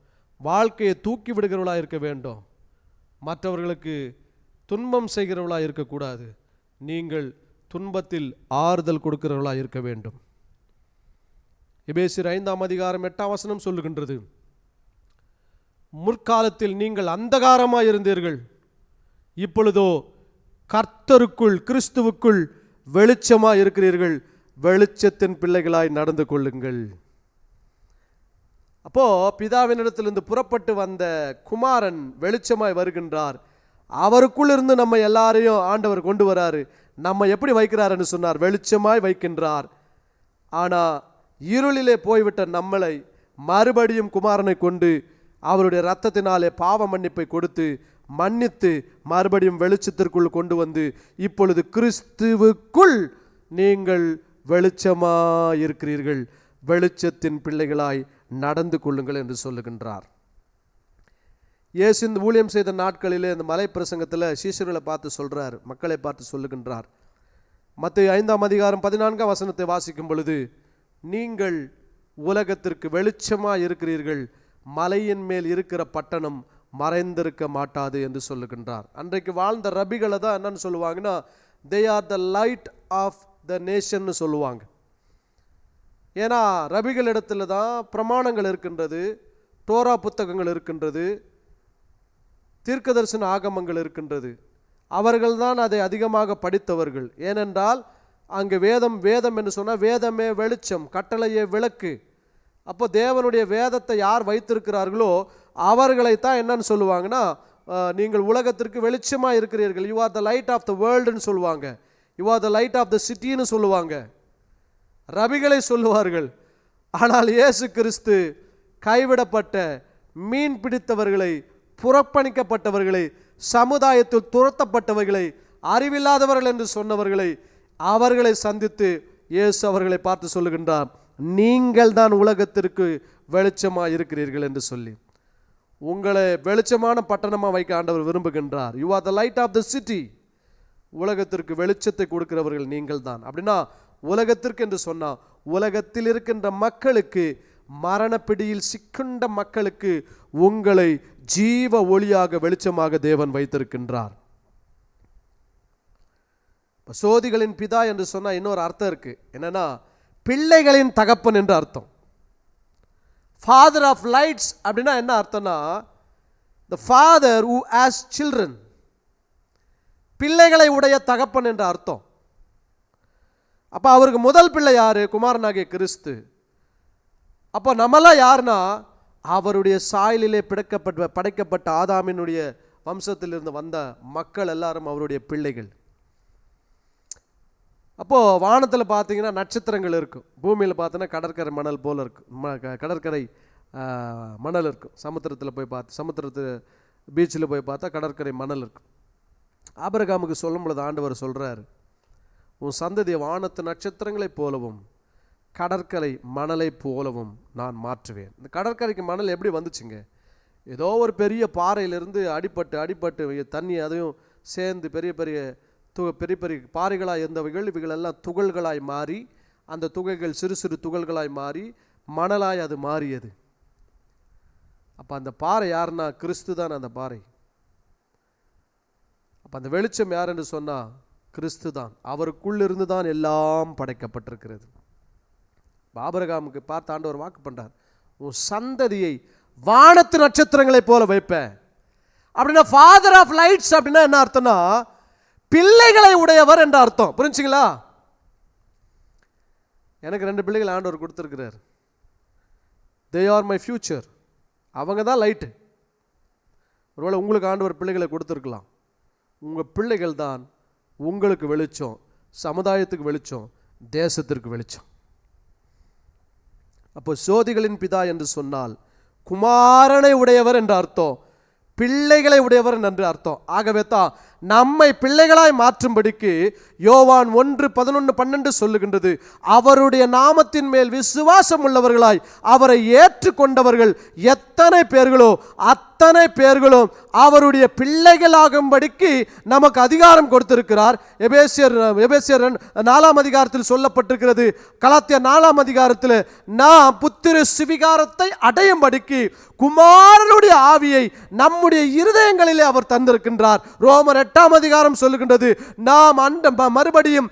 வாழ்க்கையை தூக்கி விடுகிறவர்களாக இருக்க வேண்டும். மற்றவர்களுக்கு துன்பம் செய்கிறவர்களாக இருக்கக்கூடாது. நீங்கள் துன்பத்தில் ஆறுதல் கொடுக்கிறவர்களாக இருக்க வேண்டும். எபேசியர் 5:8 சொல்லுகின்றது, முற்காலத்தில் நீங்கள் அந்தகாரமாய் இருந்தீர்கள், இப்பொழுதோ கர்த்தருக்குள் கிறிஸ்துவுக்குள் வெளிச்சமாய் இருக்கிறீர்கள், வெளிச்சத்தின் பிள்ளைகளாய் நடந்து கொள்ளுங்கள். அப்போ பிதாவினிடத்திலிருந்து புறப்பட்டு வந்த குமாரன் வெளிச்சமாய் வருகின்றார். அவருக்குள் இருந்து நம்ம எல்லாரையும் ஆண்டவர் கொண்டு வராரு. நம்ம எப்படி வைக்கிறாருன்னு சொன்னார், வெளிச்சமாய் வைக்கின்றார். ஆனால் இருளிலே போய்விட்ட நம்மளை மறுபடியும் குமாரனை கொண்டு அவருடைய இரத்தத்தினாலே பாவ மன்னிப்பை கொடுத்து மன்னித்து மறுபடியும் வெளிச்சத்திற்குள் கொண்டு வந்து இப்பொழுது கிறிஸ்துவுக்குள் நீங்கள் வெளிச்சமாய் இருக்கிறீர்கள், வெளிச்சத்தின் பிள்ளைகளாய் நடந்து கொள்ளுங்கள் என்று சொல்லுகின்றார். இயேசு இந்த ஊழியம் செய்த நாட்களிலே இந்த மலை பிரசங்கத்தில் சீஷர்களை பார்த்து சொல்றார், மக்களை பார்த்து சொல்லுகின்றார். மத்தேயு 5:14 வாசிக்கும் பொழுது, நீங்கள் உலகத்திற்கு வெளிச்சமாக இருக்கிறீர்கள், மலையின் மேல் இருக்கிற பட்டணம் மறைந்திருக்க மாட்டாது என்று சொல்லுகின்றார். அன்றைக்கு வாழ்ந்த ரபிகளை தான் என்னன்னு சொல்லுவாங்கன்னா, they are the light of the nation சொல்லுவாங்க. ஏன்னா ரபிகளிடத்தில் தான் பிரமாணங்கள் இருக்கின்றது, டோரா புத்தகங்கள் இருக்கின்றது, தீர்க்கதரிசன ஆகமங்கள் இருக்கின்றது. அவர்கள்தான் அதை அதிகமாக படித்தவர்கள். ஏனென்றால் அங்கே வேதம் என்று சொன்னால் வேதமே வெளிச்சம், கட்டளையே விளக்கு. அப்போ தேவனுடைய வேதத்தை யார் வைத்திருக்கிறார்களோ அவர்களைத்தான் என்னன்னு சொல்லுவாங்கன்னா, நீங்கள் உலகத்திற்கு வெளிச்சமாக இருக்கிறீர்கள், you are the light of the வேர்ல்டுன்னு சொல்லுவாங்க, you are the light of the சிட்டின்னு சொல்லுவாங்க, ரபிகளை சொல்லுவார்கள். ஆனால் இயேசு கிறிஸ்து கைவிடப்பட்ட, மீன் பிடித்தவர்களை, புறக்கணிக்கப்பட்டவர்களை, சமுதாயத்தில் துரத்தப்பட்டவர்களை, அறிவில்லாதவர்கள் என்று சொன்னவர்களை, அவர்களை சந்தித்து இயேசு அவர்களை பார்த்து சொல்லுகின்றார், நீங்கள் தான் உலகத்திற்கு வெளிச்சமாக இருக்கிறீர்கள் என்று சொல்லி உங்களை வெளிச்சமான பட்டணமாக வைக்க ஆண்டவர் விரும்புகின்றார். You are the light of the city. உலகத்திற்கு வெளிச்சத்தை கொடுக்கிறவர்கள் நீங்கள் தான். அப்படின்னா உலகத்திற்கு என்று சொன்னால் உலகத்தில் இருக்கின்ற மக்களுக்கு, மரணப்பிடியில் சிக்குண்ட மக்களுக்கு உங்களை ஜீவ ஒளியாக வெளிச்சமாக தேவன் வைத்திருக்கின்றார். சோதிகளின் பிதா என்று சொன்னால் இன்னொரு அர்த்தம் இருக்கு. என்னன்னா, பிள்ளைகளின் தகப்பன் என்று அர்த்தம். ஃபாதர் ஆஃப் லைட்ஸ் அப்படின்னா என்ன அர்த்தம்னா, the father who has children, பிள்ளைகளை உடைய தகப்பன் என்ற அர்த்தம். அப்போ அவருக்கு முதல் பிள்ளை யாரு? குமாரனாகிய கிறிஸ்து. அப்போ நம்மளாம் யாருன்னா, அவருடைய சாயலிலே படைக்கப்பட்ட ஆதாமினுடைய வம்சத்திலிருந்து வந்த மக்கள் எல்லாரும் அவருடைய பிள்ளைகள். அப்போது வானத்தில் பார்த்தீங்கன்னா நட்சத்திரங்கள் இருக்கும், பூமியில் பார்த்தீங்கன்னா கடற்கரை மணல் போல் இருக்கும், கடற்கரை மணல் இருக்கும். சமுத்திரத்தில் போய் சமுத்திரத்து பீச்சில் போய் பார்த்தா கடற்கரை மணல் இருக்கும். ஆபிரகாமுக்கு சொல்லும் பொழுது ஆண்டவர் சொல்கிறார், உன் சந்ததியை வானத்து நட்சத்திரங்களைப் போலவும் கடற்கரை மணலை போலவும் நான் மாற்றுவேன். இந்த கடற்கரைக்கு மணல் எப்படி வந்துச்சுங்க? ஏதோ ஒரு பெரிய பாறையிலிருந்து அடிப்பட்டு தண்ணி அதையும் சேர்ந்து பெரிய பெரிய பாறைகளாக இருந்தவைகள் இவைகளெல்லாம் துகள்களாய் மாறி, அந்த துகைகள் சிறு சிறு துகள்களாய் மாறி மணலாய் அது மாறியது. அப்போ அந்த பாறை யாருன்னா கிறிஸ்து தான் அந்த பாறை. அப்போ அந்த வெளிச்சம் யார் என்று சொன்னால் கிறிஸ்து தான். அவருக்குள்ளிருந்து தான் எல்லாம் படைக்கப்பட்டிருக்கிறது. ஆபிரகாமுக்கு பார்த்து ஆண்டவர் வாக்கு பண்றார், உன் சந்ததியை வானத்து நட்சத்திரங்களைப் போல வைப்பேன். அப்படின்னா ஃபாதர் ஆஃப் லைட்ஸ் அப்படின்னா என்ன அர்த்தம்னா, பிள்ளைகளை உடையவர் என்ற அர்த்தம். புரிஞ்சுங்களா? எனக்கு 2 பிள்ளைகள் ஆண்டவர் கொடுத்திருக்கிறார். They are my future. அவங்க தான் லைட்டு. ஒருவேளை உங்களுக்கு ஆண்டவர் பிள்ளைகளை கொடுத்துருக்கலாம். உங்கள் பிள்ளைகள் தான் உங்களுக்கு வெளிச்சம், சமுதாயத்துக்கு வெளிச்சம், தேசத்திற்கு வெளிச்சம். அப்போ சோதிகளின் பிதா என்று சொன்னால் குமாரனை உடையவர் என்று அர்த்தம், பிள்ளைகளை உடையவர் என்று அர்த்தம். ஆகவே தான் நம்மை பிள்ளைகளாய் மாற்றும்படிக்கு யோவான் 1:11-12 சொல்லுகின்றது, அவருடைய நாமத்தின் மேல் விசுவாசம் உள்ளவர்களாய் அவரை ஏற்றுக்கொண்டவர்கள் எத்தனை பேர்களோ அத்தனை பேர்களும் அவருடைய பிள்ளைகளாகும்படிக்கு நமக்கு அதிகாரம் கொடுத்திருக்கிறார். எபேசியர் 4ஆம் அதிகாரத்தில் சொல்லப்பட்டிருக்கிறது. கலாத்தியர் 4ஆம் அதிகாரத்தில் நாம் புத்திர சுவிகாரத்தை அடையும்படிக்கு குமாரனுடைய ஆவியை நம்முடைய இருதயங்களிலே அவர் தந்திருக்கின்றார். ரோமர் 8ஆம் அதிகாரம் சொல்லுகின்றது, நாம் மறுபடியும்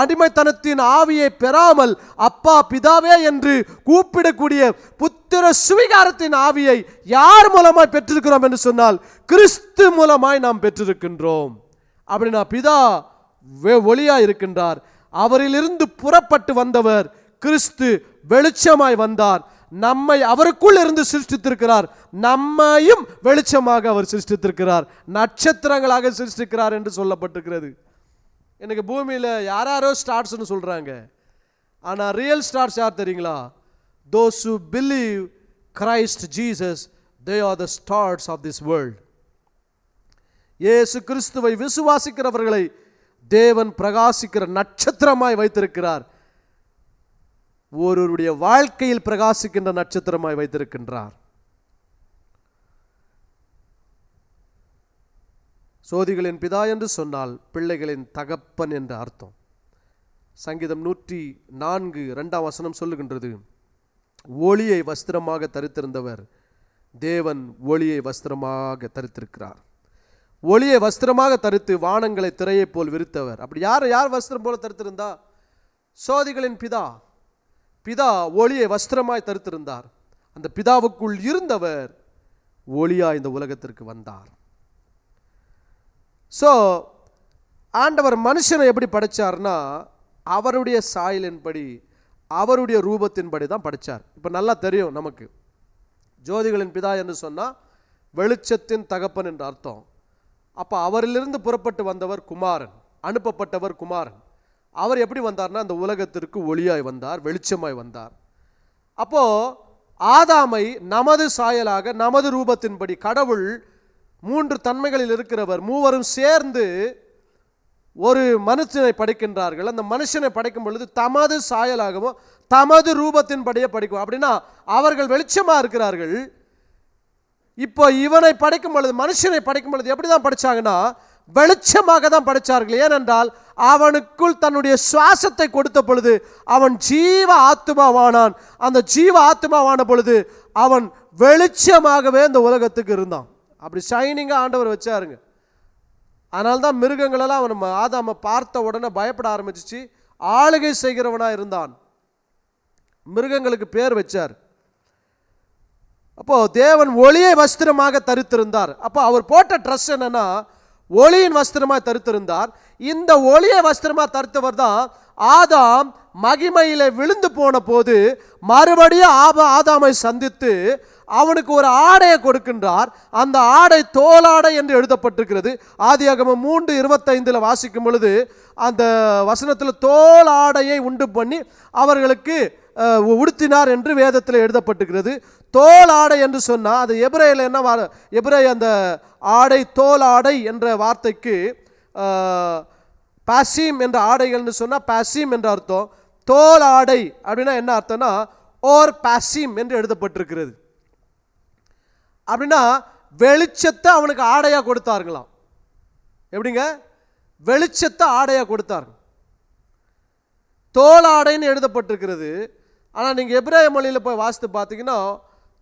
அடிமைத்தனத்தின் ஆவியை பெறாமல் அப்பா பிதாவே என்று கூப்பிடக்கூடிய புத்திர சுவிகாரத்தின் ஆவியை யார் மூலமாய் பெற்றிருக்கிறோம் என்று சொன்னால் கிறிஸ்து மூலமாய் நாம் பெற்றிருக்கின்றோம். அப்படின்னா பிதா ஒளியாய் இருக்கின்றார். அவரிலிருந்து புறப்பட்டு வந்தவர் கிறிஸ்து வெளிச்சமாய் வந்தார். நம்மை அவருக்குள் இருந்து சிருஷ்டித்திருக்கிறார். நம்மையும் வெளிச்சமாக அவர் சிருஷ்டித்திருக்கிறார், நட்சத்திரங்களாக சிருஷ்டிக்கிறார் என்று சொல்லப்பட்டிருக்கிறது. எனக்கு பூமியில் யாரோ ஸ்டார்ஸ்னு சொல்றாங்க, ஆனால் ரியல் ஸ்டார்ஸ் யார் தெரியுங்களா? Those who believe Christ Jesus, they are the stars of this world. இயேசு கிறிஸ்துவை விசுவாசிக்கிறவர்களை தேவன் பிரகாசிக்கிற நட்சத்திரமாய் வைத்திருக்கிறார். ஒருவருடைய வாழ்க்கையில் பிரகாசிக்கின்ற நட்சத்திரமாய் வைத்திருக்கின்றார். சோதிகளின் பிதா என்று சொன்னால் பிள்ளைகளின் தகப்பன் என்று அர்த்தம். சங்கீதம் 104:2 சொல்லுகின்றது, ஒளியை வஸ்திரமாக தரித்திருந்தவர் தேவன் ஒளியை வஸ்திரமாக தரித்திருக்கிறார். ஒளியை வஸ்திரமாக தரித்து வானங்களை திரையை போல் விரித்தவர். அப்படி யார் வஸ்திரம் போல தரித்திருந்தா? சோதிகளின் பிதா. பிதா ஒளியை வஸ்திரமாய் தரித்திருந்தார். அந்த பிதாவுக்குள் இருந்தவர் ஒளியா இந்த உலகத்திற்கு வந்தார். ஸோ ஆண்டவர் மனுஷனை எப்படி படைச்சார்னா அவருடைய சாயலின்படி அவருடைய ரூபத்தின்படி தான் படைச்சார். இப்போ நல்லா தெரியும் நமக்கு, ஜோதிகளின் பிதா என்று சொன்னால் வெளிச்சத்தின் தகப்பன் என்று அர்த்தம். அப்போ அவரிலிருந்து புறப்பட்டு வந்தவர் குமாரன், அனுப்பப்பட்டவர் குமாரன். அவர் எப்படி வந்தார்னா அந்த உலகத்திற்கு ஒளியாய் வந்தார், வெளிச்சமாய் வந்தார். அப்போ ஆதாமை நமது சாயலாக நமது ரூபத்தின்படி, கடவுள் 3 தன்மைகளில் இருக்கிறவர், மூவரும் சேர்ந்து ஒரு மனுஷனை படைக்கின்றார்கள். அந்த மனுஷனை படைக்கும் பொழுது தமது சாயலாகவும் தமது ரூபத்தின்படியே படைக்கும். அப்படின்னா அவர்கள் வெளிச்சமா இருக்கிறார்கள். இப்போ இவனை படைக்கும் பொழுது, மனுஷனை படைக்கும் பொழுது எப்படி தான் படைச்சாங்கன்னா வெளிச்சமாக தான் படைச்சார்கள். ஏனென்றால் அவனுக்குள் தன்னுடைய சுவாசத்தை கொடுத்த பொழுது அவன் ஜீவ ஆத்மாவானான். அந்த ஜீவ ஆத்மாவான பொழுது அவன் வெளிச்சமாகவே இந்த உலகத்துக்கு இருந்தான். அப்படி ஷைனிங்காக ஆண்டவர் வச்சாருங்க. அதனால்தான் மிருகங்களெல்லாம் அவன் ஆதாமை பார்த்த உடனே பயப்பட ஆரம்பிச்சிச்சு. ஆளுகை செய்கிறவனாக இருந்தான். மிருகங்களுக்கு பேர் வச்சார். அப்போ தேவன் ஒளியை வஸ்திரமாக தரித்திருந்தார். அப்போ அவர் போட்ட ட்ரெஸ் என்னன்னா ஒளியின் வஸ்திரமாக தரித்திருந்தார். இந்த ஒளியை வஸ்திரமாக தரித்தவர் தான் ஆதாம் மகிமையிலே விழுந்து போன போது மறுபடியும் ஆதாமை சந்தித்து அவனுக்கு ஒரு ஆடையை கொடுக்கின்றார். அந்த ஆடை தோலாடை என்று எழுதப்பட்டிருக்கிறது. ஆதியாகமம் 3:25 வாசிக்கும் பொழுது அந்த வசனத்தில் தோல் ஆடையை உண்டு பண்ணி அவர்களுக்கு உடுத்தினார் என்று வேதத்தில் எழுதப்பட்டிருக்கிறது. தோல் ஆடை என்று சொன்னால் அது எபிரேயில் என்ன, எபிரேய அந்த ஆடை தோல் ஆடை என்ற வார்த்தைக்கு பாசிம் என்ற ஆடைகள்னு சொன்னால் பாசிம் என்ற அர்த்தம். தோல் ஆடை அப்படின்னா என்ன அர்த்தம்னா ஓர் பாசிம் என்று எழுதப்பட்டிருக்கிறது. அப்படின்னா வெளிச்சத்தை அவனுக்கு ஆடையாக கொடுத்தார்களாம். எப்படிங்க? வெளிச்சத்தை ஆடையாக கொடுத்தார்கள். தோல் ஆடைன்னு எழுதப்பட்டிருக்கிறது. ஆனால் நீங்கள் எபிரேய மொழியில் போய் வாசித்து பார்த்தீங்கன்னா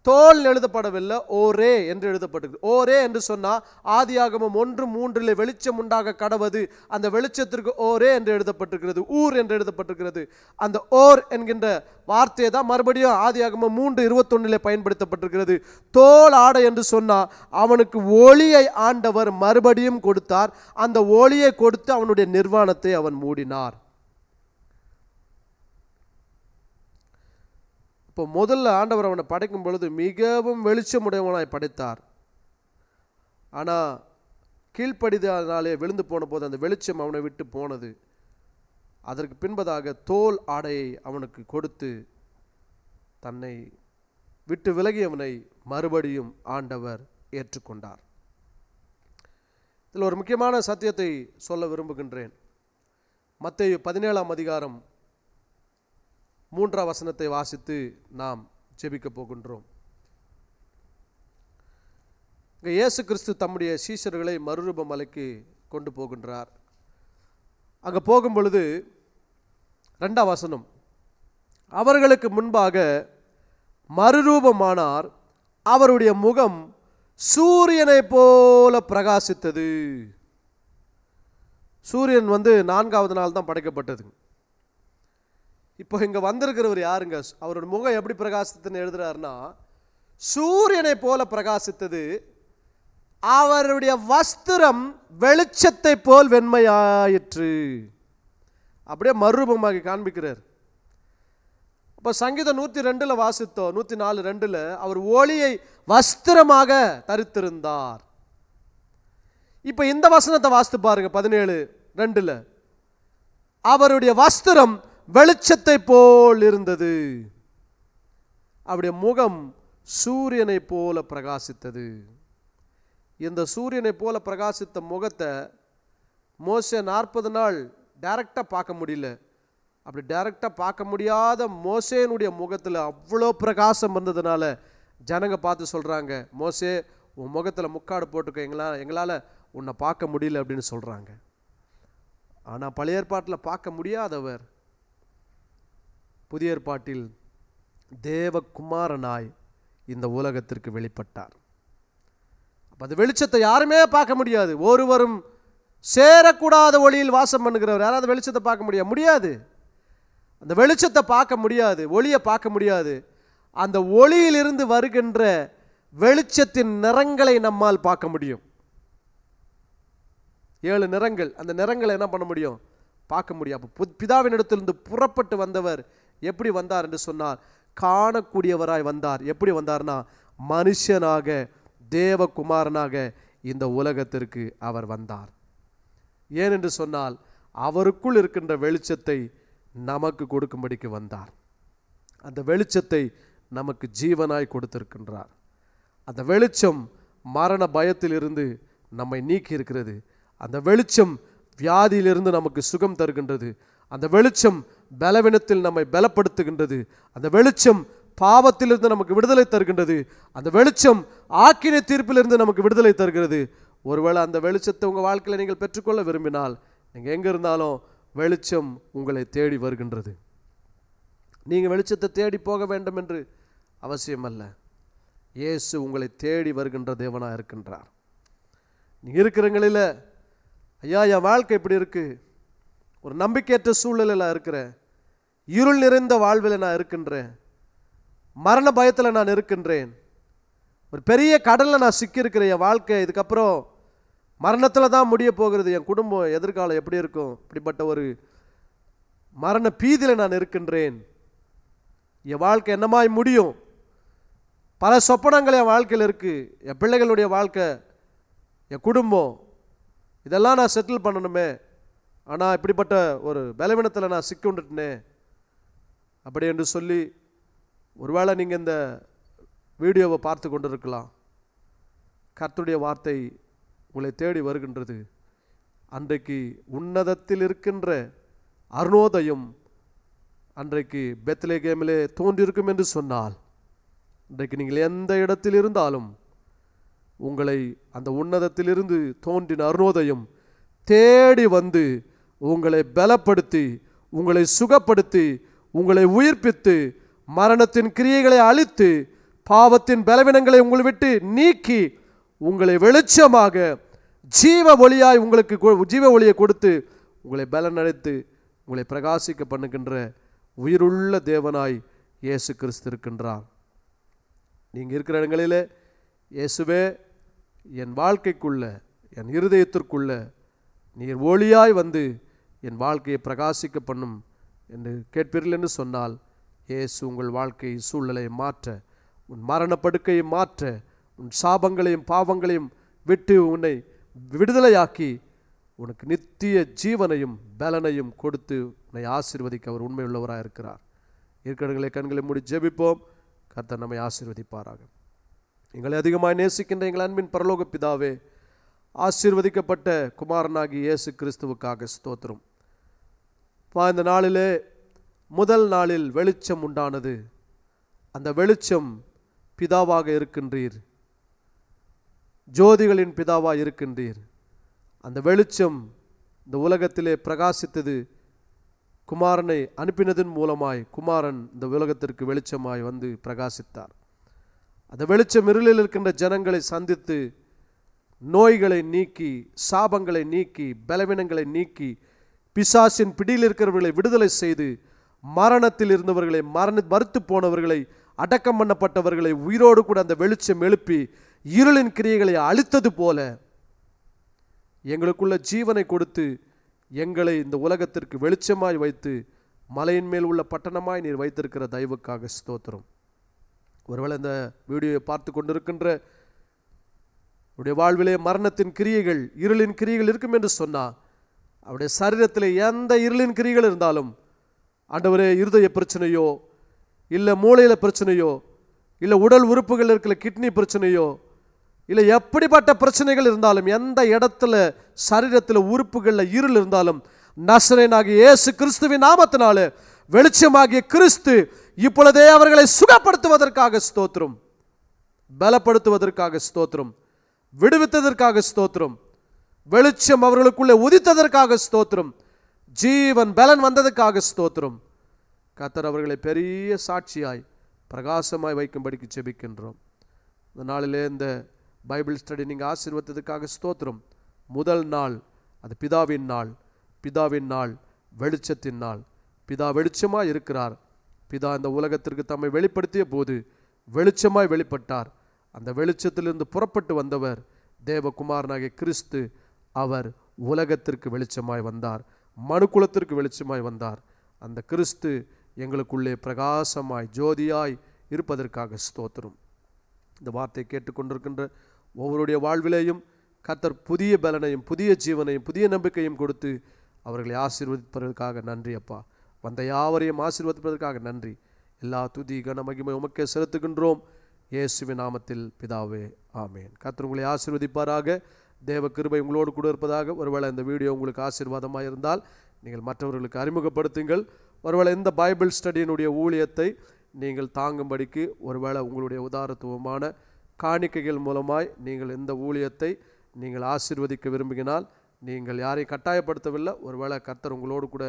தோல் எழுதப்படவில்லை, ஓரே என்று எழுதப்பட்டிருக்கு. ஓரே என்று சொன்னால் ஆதியாகமம் 1:3 வெளிச்சம் உண்டாக கடவது, அந்த வெளிச்சத்திற்கு ஓரே என்று எழுதப்பட்டிருக்கிறது, ஊர் என்று எழுதப்பட்டிருக்கிறது. அந்த ஓர் என்கின்ற வார்த்தையை தான் மறுபடியும் ஆதியாகமம் 3:21 பயன்படுத்தப்பட்டிருக்கிறது. தோல் ஆடை என்று சொன்னால் அவனுக்கு ஒளியை ஆண்டவர் மறுபடியும் கொடுத்தார். அந்த ஒளியை கொடுத்து அவனுடைய நிர்வாணத்தை அவன் மூடினார். அப்போ முதல்ல ஆண்டவர் அவனை படைக்கும் பொழுது மிகவும் வெளிச்சமுடையவனாய் படைத்தார். ஆனால் கீழ்ப்படிதனாலே விழுந்து போன போது அந்த வெளிச்சம் அவனை விட்டு போனது. அதற்கு பின்பதாக தோல் ஆடையை அவனுக்கு கொடுத்து தன்னை விட்டு விலகியவனை மறுபடியும் ஆண்டவர் ஏற்றுக்கொண்டார். இதில் ஒரு முக்கியமான சத்தியத்தை சொல்ல விரும்புகின்றேன். மத்தேயு 17ஆம் அதிகாரம் 3ஆம் வசனத்தை வாசித்து நாம் ஜெபிக்க போகின்றோம். இயேசு கிறிஸ்து தம்முடைய சீஷர்களை மறுரூப மலைக்கு கொண்டு போகின்றார். அங்கே போகும் பொழுது 2ஆம் வசனம், அவர்களுக்கு முன்பாக மறுரூபமானார், அவருடைய முகம் சூரியனை போல பிரகாசித்தது. சூரியன் 4வது நாள் தான் படைக்கப்பட்டது. இப்போ இங்கே வந்திருக்கிறவர் யாருங்க? அவருடைய முகம் எப்படி பிரகாசித்துன்னு எழுதுறாருன்னா, சூரியனை போல பிரகாசித்தது, அவருடைய வஸ்திரம் வெளிச்சத்தை போல் வெண்மையாயிற்று. அப்படியே மறுரூபமாகி காண்பிக்கிறார். அப்போ சங்கீதம் 102 வாசித்தோம், 104:2 அவர் ஒளியை வஸ்திரமாக தரித்திருந்தார். இப்போ இந்த வசனத்தை வாசித்து பாருங்க, 17:2 அவருடைய வஸ்திரம் வெளிச்சத்தை போல் இருந்தது, அவருடைய முகம் சூரியனை போல பிரகாசித்தது. இந்த சூரியனை போல பிரகாசித்த முகத்தை மோசே 40 நாள் டைரக்டாக பார்க்க முடியல. அப்படி டைரக்டாக பார்க்க முடியாத மோசேனுடைய முகத்தில் அவ்வளோ பிரகாசம் வந்ததுனால ஜனங்க பார்த்து சொல்கிறாங்க, மோசே உன் முகத்தில் முக்காடு போட்டுக்க, எங்களால் உன்னை பார்க்க முடியல அப்படின்னு சொல்கிறாங்க. ஆனால் பழைய ஏற்பாட்டில் பார்க்க முடியாதவர் புதிய ஏற்பாட்டில் தேவகுமாரனாய் இந்த உலகத்திற்கு வெளிப்பட்டார். அந்த வெளிச்சத்தை யாருமே பார்க்க முடியாது. ஒருவரும் சேரக்கூடாத ஒளியில் வாசம் பண்ணுகிறவர் யாராவது வெளிச்சத்தை பார்க்க முடியாது. அந்த வெளிச்சத்தை பார்க்க முடியாது, ஒளியை பார்க்க முடியாது. அந்த ஒளியிலிருந்து வருகின்ற வெளிச்சத்தின் நிறங்களை நம்மால் பார்க்க முடியும். 7 நிறங்கள், அந்த நிறங்களை என்ன பண்ண முடியும்? பார்க்க முடியும். அப்போ பிதாவினிடத்திலிருந்து புறப்பட்டு வந்தவர் எப்படி வந்தார் என்று சொன்னார், காணக்கூடியவராய் வந்தார். எப்படி வந்தார்னா, மனுஷனாக தேவகுமாரனாக இந்த உலகத்திற்கு அவர் வந்தார். ஏனென்று சொன்னால் அவருக்குள் இருக்கின்ற வெளிச்சத்தை நமக்கு கொடுக்கும்படிக்கு வந்தார். அந்த வெளிச்சத்தை நமக்கு ஜீவனாய் கொடுத்திருக்கின்றார். அந்த வெளிச்சம் மரண பயத்திலிருந்து நம்மை நீக்கி இருக்கிறது. அந்த வெளிச்சம் வியாதியிலிருந்து நமக்கு சுகம் தருகின்றது. அந்த வெளிச்சம் பலவீனத்தில் நம்மை பலப்படுத்துகின்றது. அந்த வெளிச்சம் பாவத்திலிருந்து நமக்கு விடுதலை தருகின்றது. அந்த வெளிச்சம் ஆக்கினை தீர்ப்பிலிருந்து நமக்கு விடுதலை தருகிறது. ஒருவேளை அந்த வெளிச்சத்தை உங்கள் வாழ்க்கையில் நீங்கள் பெற்றுக்கொள்ள விரும்பினால், நீங்கள் எங்கே இருந்தாலும் வெளிச்சம் உங்களை தேடி வருகின்றது. நீங்கள் வெளிச்சத்தை தேடி போக வேண்டும் என்று அவசியம் அல்ல. இயேசு உங்களை தேடி வருகின்ற தேவனாக இருக்கின்றார். நீங்கள் இருக்கிறங்களில், ஐயா என் வாழ்க்கை இப்படி இருக்குது, ஒரு நம்பிக்கையற்ற சூழ்நிலையில் இருக்கிறேன், இருள் நிறைந்த வாழ்வில் நான் இருக்கின்றேன், மரண பயத்தில் நான் இருக்கின்றேன், ஒரு பெரிய கடலில் நான் சிக்கியிருக்கிறேன், என் வாழ்க்கை இதுக்கப்புறம் மரணத்தில் தான் முடிய போகிறது, என் குடும்பம் எதிர்காலம் எப்படி இருக்கும், இப்படிப்பட்ட ஒரு மரண பீதியில் நான் இருக்கின்றேன், என் வாழ்க்கை என்னமாய் முடியும், பல சொப்பனங்கள் என் வாழ்க்கையில் இருக்குது, என் பிள்ளைகளுடைய வாழ்க்கை, என் குடும்பம், இதெல்லாம் நான் செட்டில் பண்ணணுமே, ஆனால் இப்படிப்பட்ட ஒரு பலவீனத்தில் நான் சிக்கிட்டுனே அப்படி என்று சொல்லி ஒருவேளை நீங்கள் இந்த வீடியோவை பார்த்து கொண்டு இருக்கலாம். கர்த்தருடைய வார்த்தை உங்களை தேடி வருகின்றது. அன்றைக்கு உன்னதத்தில் இருக்கின்ற அருணோதயம் அன்றைக்கு பெத்லகேமிலே தோன்றியிருக்கும் என்று சொன்னால், இன்றைக்கு நீங்கள் எந்த இடத்தில் இருந்தாலும் உங்களை அந்த உன்னதத்திலிருந்து தோன்றின அருணோதயம் தேடி வந்து உங்களை பலப்படுத்தி, உங்களை சுகப்படுத்தி, உங்களை உயிர்ப்பித்து, மரணத்தின் கிரியைகளை அழித்து, பாவத்தின் பலவீனங்களை உங்களை விட்டு நீக்கி, உங்களை வெளிச்சமாக ஜீவ ஒளியாய் உங்களுக்கு ஜீவ ஒளியை கொடுத்து உங்களை பலனடைத்து உங்களை பிரகாசிக்க பண்ணுகின்ற உயிருள்ள தேவனாய் இயேசு கிறிஸ்து இருக்கின்றார். நீங்கள் இருக்கிற இடங்களிலே, இயேசுவே என் வாழ்க்கைக்குள்ள, என் இருதயத்திற்குள்ள நீர் ஒளியாய் வந்து என் வாழ்க்கையை பிரகாசிக்க பண்ணும் என்று கேட்பீர்கள் என்று சொன்னால், இயேசு உங்கள் வாழ்க்கை சூழ்நிலையை மாற்ற, உன் மரணப்படுக்கையை மாற்ற, உன் சாபங்களையும் பாவங்களையும் விட்டு உன்னை விடுதலையாக்கி உனக்கு நித்திய ஜீவனையும் பலனையும் கொடுத்து உன்னை ஆசீர்வதிக்க அவர் உண்மையுள்ளவராக இருக்கிறார். இருக்கிறவர்களை கண்களை மூடி ஜெபிப்போம். கர்த்தர் நம்மை ஆசீர்வதிப்பாராக. எங்களை அதிகமாக நேசிக்கின்ற எங்கள் அன்பின் பரலோக பிதாவே, ஆசீர்வதிக்கப்பட்ட குமாரனாகி இயேசு கிறிஸ்துவுக்காக ஸ்தோத்திரம். இந்த நாளிலே முதல் நாளில் வெளிச்சம் உண்டானது. அந்த வெளிச்சம் பிதாவாக இருக்கின்றீர், ஜோதிகளின் பிதாவாக இருக்கின்றீர். அந்த வெளிச்சம் இந்த உலகத்திலே பிரகாசித்தது குமாரனை அனுப்பினதன் மூலமாய். குமாரன் இந்த உலகத்திற்கு வெளிச்சமாய் வந்து பிரகாசித்தார். அந்த வெளிச்சம் இருளில் இருக்கின்ற ஜனங்களை சந்தித்து நோய்களை நீக்கி, சாபங்களை நீக்கி, பலவீனங்களை நீக்கி, பிசாசின் பிடியில் இருக்கிறவர்களை விடுதலை செய்து, மரணத்தில் இருந்தவர்களை, மறுத்து போனவர்களை, அடக்கம் பண்ணப்பட்டவர்களை உயிரோடு கூட அந்த வெளிச்சம் எழுப்பி இருளின் கிரியைகளை அழித்தது போல எங்களுக்குள்ள ஜீவனை கொடுத்து எங்களை இந்த உலகத்திற்கு வெளிச்சமாய் வைத்து மலையின் மேல் உள்ள பட்டணமாய் நீர் வைத்திருக்கிற தயவுக்காக ஸ்தோத்திரம். ஒருவேளை இந்த வீடியோவை பார்த்து கொண்டிருக்கின்ற அவருடைய வாழ்விலே மரணத்தின் கிரியைகள், இருளின் கிரியைகள் இருக்கும் என்று சொன்னால், அவருடைய சரீரத்தில் எந்த இருளின் கிரியைகள் இருந்தாலும், ஆண்டவரே, இருதய பிரச்சனையோ, இல்லை மூளையில் பிரச்சனையோ, இல்லை உடல் உறுப்புகள் இருக்கிற கிட்னி பிரச்சனையோ, இல்லை எப்படிப்பட்ட பிரச்சனைகள் இருந்தாலும், எந்த இடத்துல சரீரத்தில் உறுப்புகளில் இருள் இருந்தாலும், நசரேயனாகிய இயேசு கிறிஸ்துவின் நாமத்தினாலே வெளிச்சமாகிய கிறிஸ்து இப்பொழுதே அவர்களை சுகப்படுத்துவதற்காக ஸ்தோத்திரம், பலப்படுத்துவதற்காக ஸ்தோத்திரம், விடுவித்ததற்காக ஸ்தோத்திரம், வெளிச்சம் அவர்களுக்குள்ளே உதித்ததற்காக ஸ்தோத்திரம், ஜீவன் பலன் வந்ததற்காக ஸ்தோத்திரம். கர்த்தர் அவர்களை பெரிய சாட்சியாய் பிரகாசமாய் வைக்கும்படிக்கு ஜெபிக்கின்றோம். இந்த நாளிலே இந்த பைபிள் ஸ்டடி நீங்கள் ஆசீர்வதித்ததுக்காக ஸ்தோத்திரம். முதல் நாள் அது பிதாவின் நாள். பிதாவின் நாள் வெளிச்சத்தின் நாள். பிதா வெளிச்சமாய் இருக்கிறார். பிதா இந்த உலகத்திற்கு தம்மை வெளிப்படுத்திய போது வெளிச்சமாய் வெளிப்பட்டார். அந்த வெளிச்சத்திலிருந்து புறப்பட்டு வந்தவர் தேவகுமாரனாகிய கிறிஸ்து. அவர் உலகத்திற்கு வெளிச்சமாய் வந்தார், மனுக்குலத்திற்கு வெளிச்சமாய் வந்தார். அந்த கிறிஸ்து எங்களுக்குள்ளே பிரகாசமாய் ஜோதியாய் இருப்பதற்காக ஸ்தோத்திரம். இந்த வார்த்தை கேட்டுக்கொண்டிருக்கின்ற ஒவ்வொருடைய வாழ்விலேயும் கர்த்தர் புதிய பலனையும் புதிய ஜீவனையும் புதிய நம்பிக்கையும் கொடுத்து அவர்களை ஆசீர்வதிப்பதற்காக நன்றி அப்பா. வந்த யாவரையும் ஆசீர்வதிப்பதற்காக நன்றி. எல்லா துதி கன மகிமை உமக்கே செலுத்துகின்றோம், இயேசுவின் நாமத்தில் பிதாவே, ஆமேன். கர்த்தர் உங்களை ஆசீர்வதிப்பாராக. தேவ கிருபை உங்களோடு கூட இருப்பதாக. ஒருவேளை இந்த வீடியோ உங்களுக்கு ஆசீர்வாதமாக இருந்தால் நீங்கள் மற்றவர்களுக்கு அறிமுகப்படுத்துங்கள். ஒருவேளை இந்த பைபிள் ஸ்டடியினுடைய ஊழியத்தை நீங்கள் தாங்கும்படிக்கு ஒருவேளை உங்களுடைய உதாரத்துவமான காணிக்கைகள் மூலமாய் நீங்கள் இந்த ஊழியத்தை நீங்கள் ஆசீர்வதிக்க விரும்பினால், நீங்கள் யாரையும் கட்டாயப்படுத்தவில்லை. ஒருவேளை கர்த்தர் உங்களோடு கூட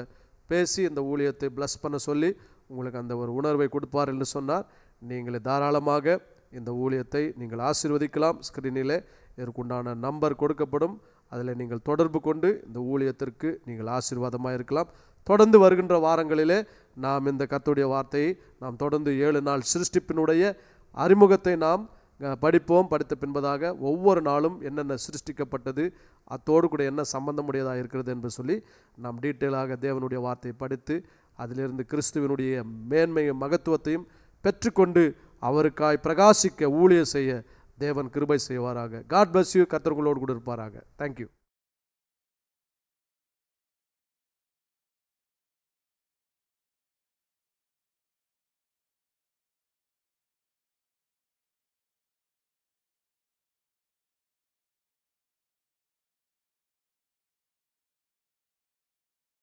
பேசி இந்த ஊழியத்தை பிளஸ் பண்ண சொல்லி உங்களுக்கு அந்த ஒரு உணர்வை கொடுப்பார் என்று சொன்னார், நீங்கள் தாராளமாக இந்த ஊழியத்தை நீங்கள் ஆசீர்வதிக்கலாம். ஸ்கிரீனிலே இதற்குண்டான நம்பர் கொடுக்கப்படும். அதில் நீங்கள் தொடர்பு கொண்டு இந்த ஊழியத்திற்கு நீங்கள் ஆசீர்வாதமாக இருக்கலாம். தொடர்ந்து வருகின்ற வாரங்களிலே நாம் இந்த கர்த்தருடைய வார்த்தையை நாம் தொடர்ந்து 7 நாள் சிருஷ்டிப்பினுடைய அறிமுகத்தை நாம் படிப்போம். படித்த பின்பதாக ஒவ்வொரு நாளும் என்னென்ன சிருஷ்டிக்கப்பட்டது, அத்தோடு கூட என்ன சம்பந்தமுடையதாக இருக்கிறது என்று சொல்லி நாம் டீட்டெயிலாக தேவனுடைய வார்த்தையை படித்து அதிலிருந்து கிறிஸ்துவனுடைய மேன்மையும் மகத்துவத்தையும் பெற்றுக்கொண்டு அவருக்காய் பிரகாசிக்க ஊழிய செய்ய தேவன் கிருபை செய்வாராக. God bless you. கர்த்தர் உங்களோடு கூட இருப்பாராக. தேங்க்யூ.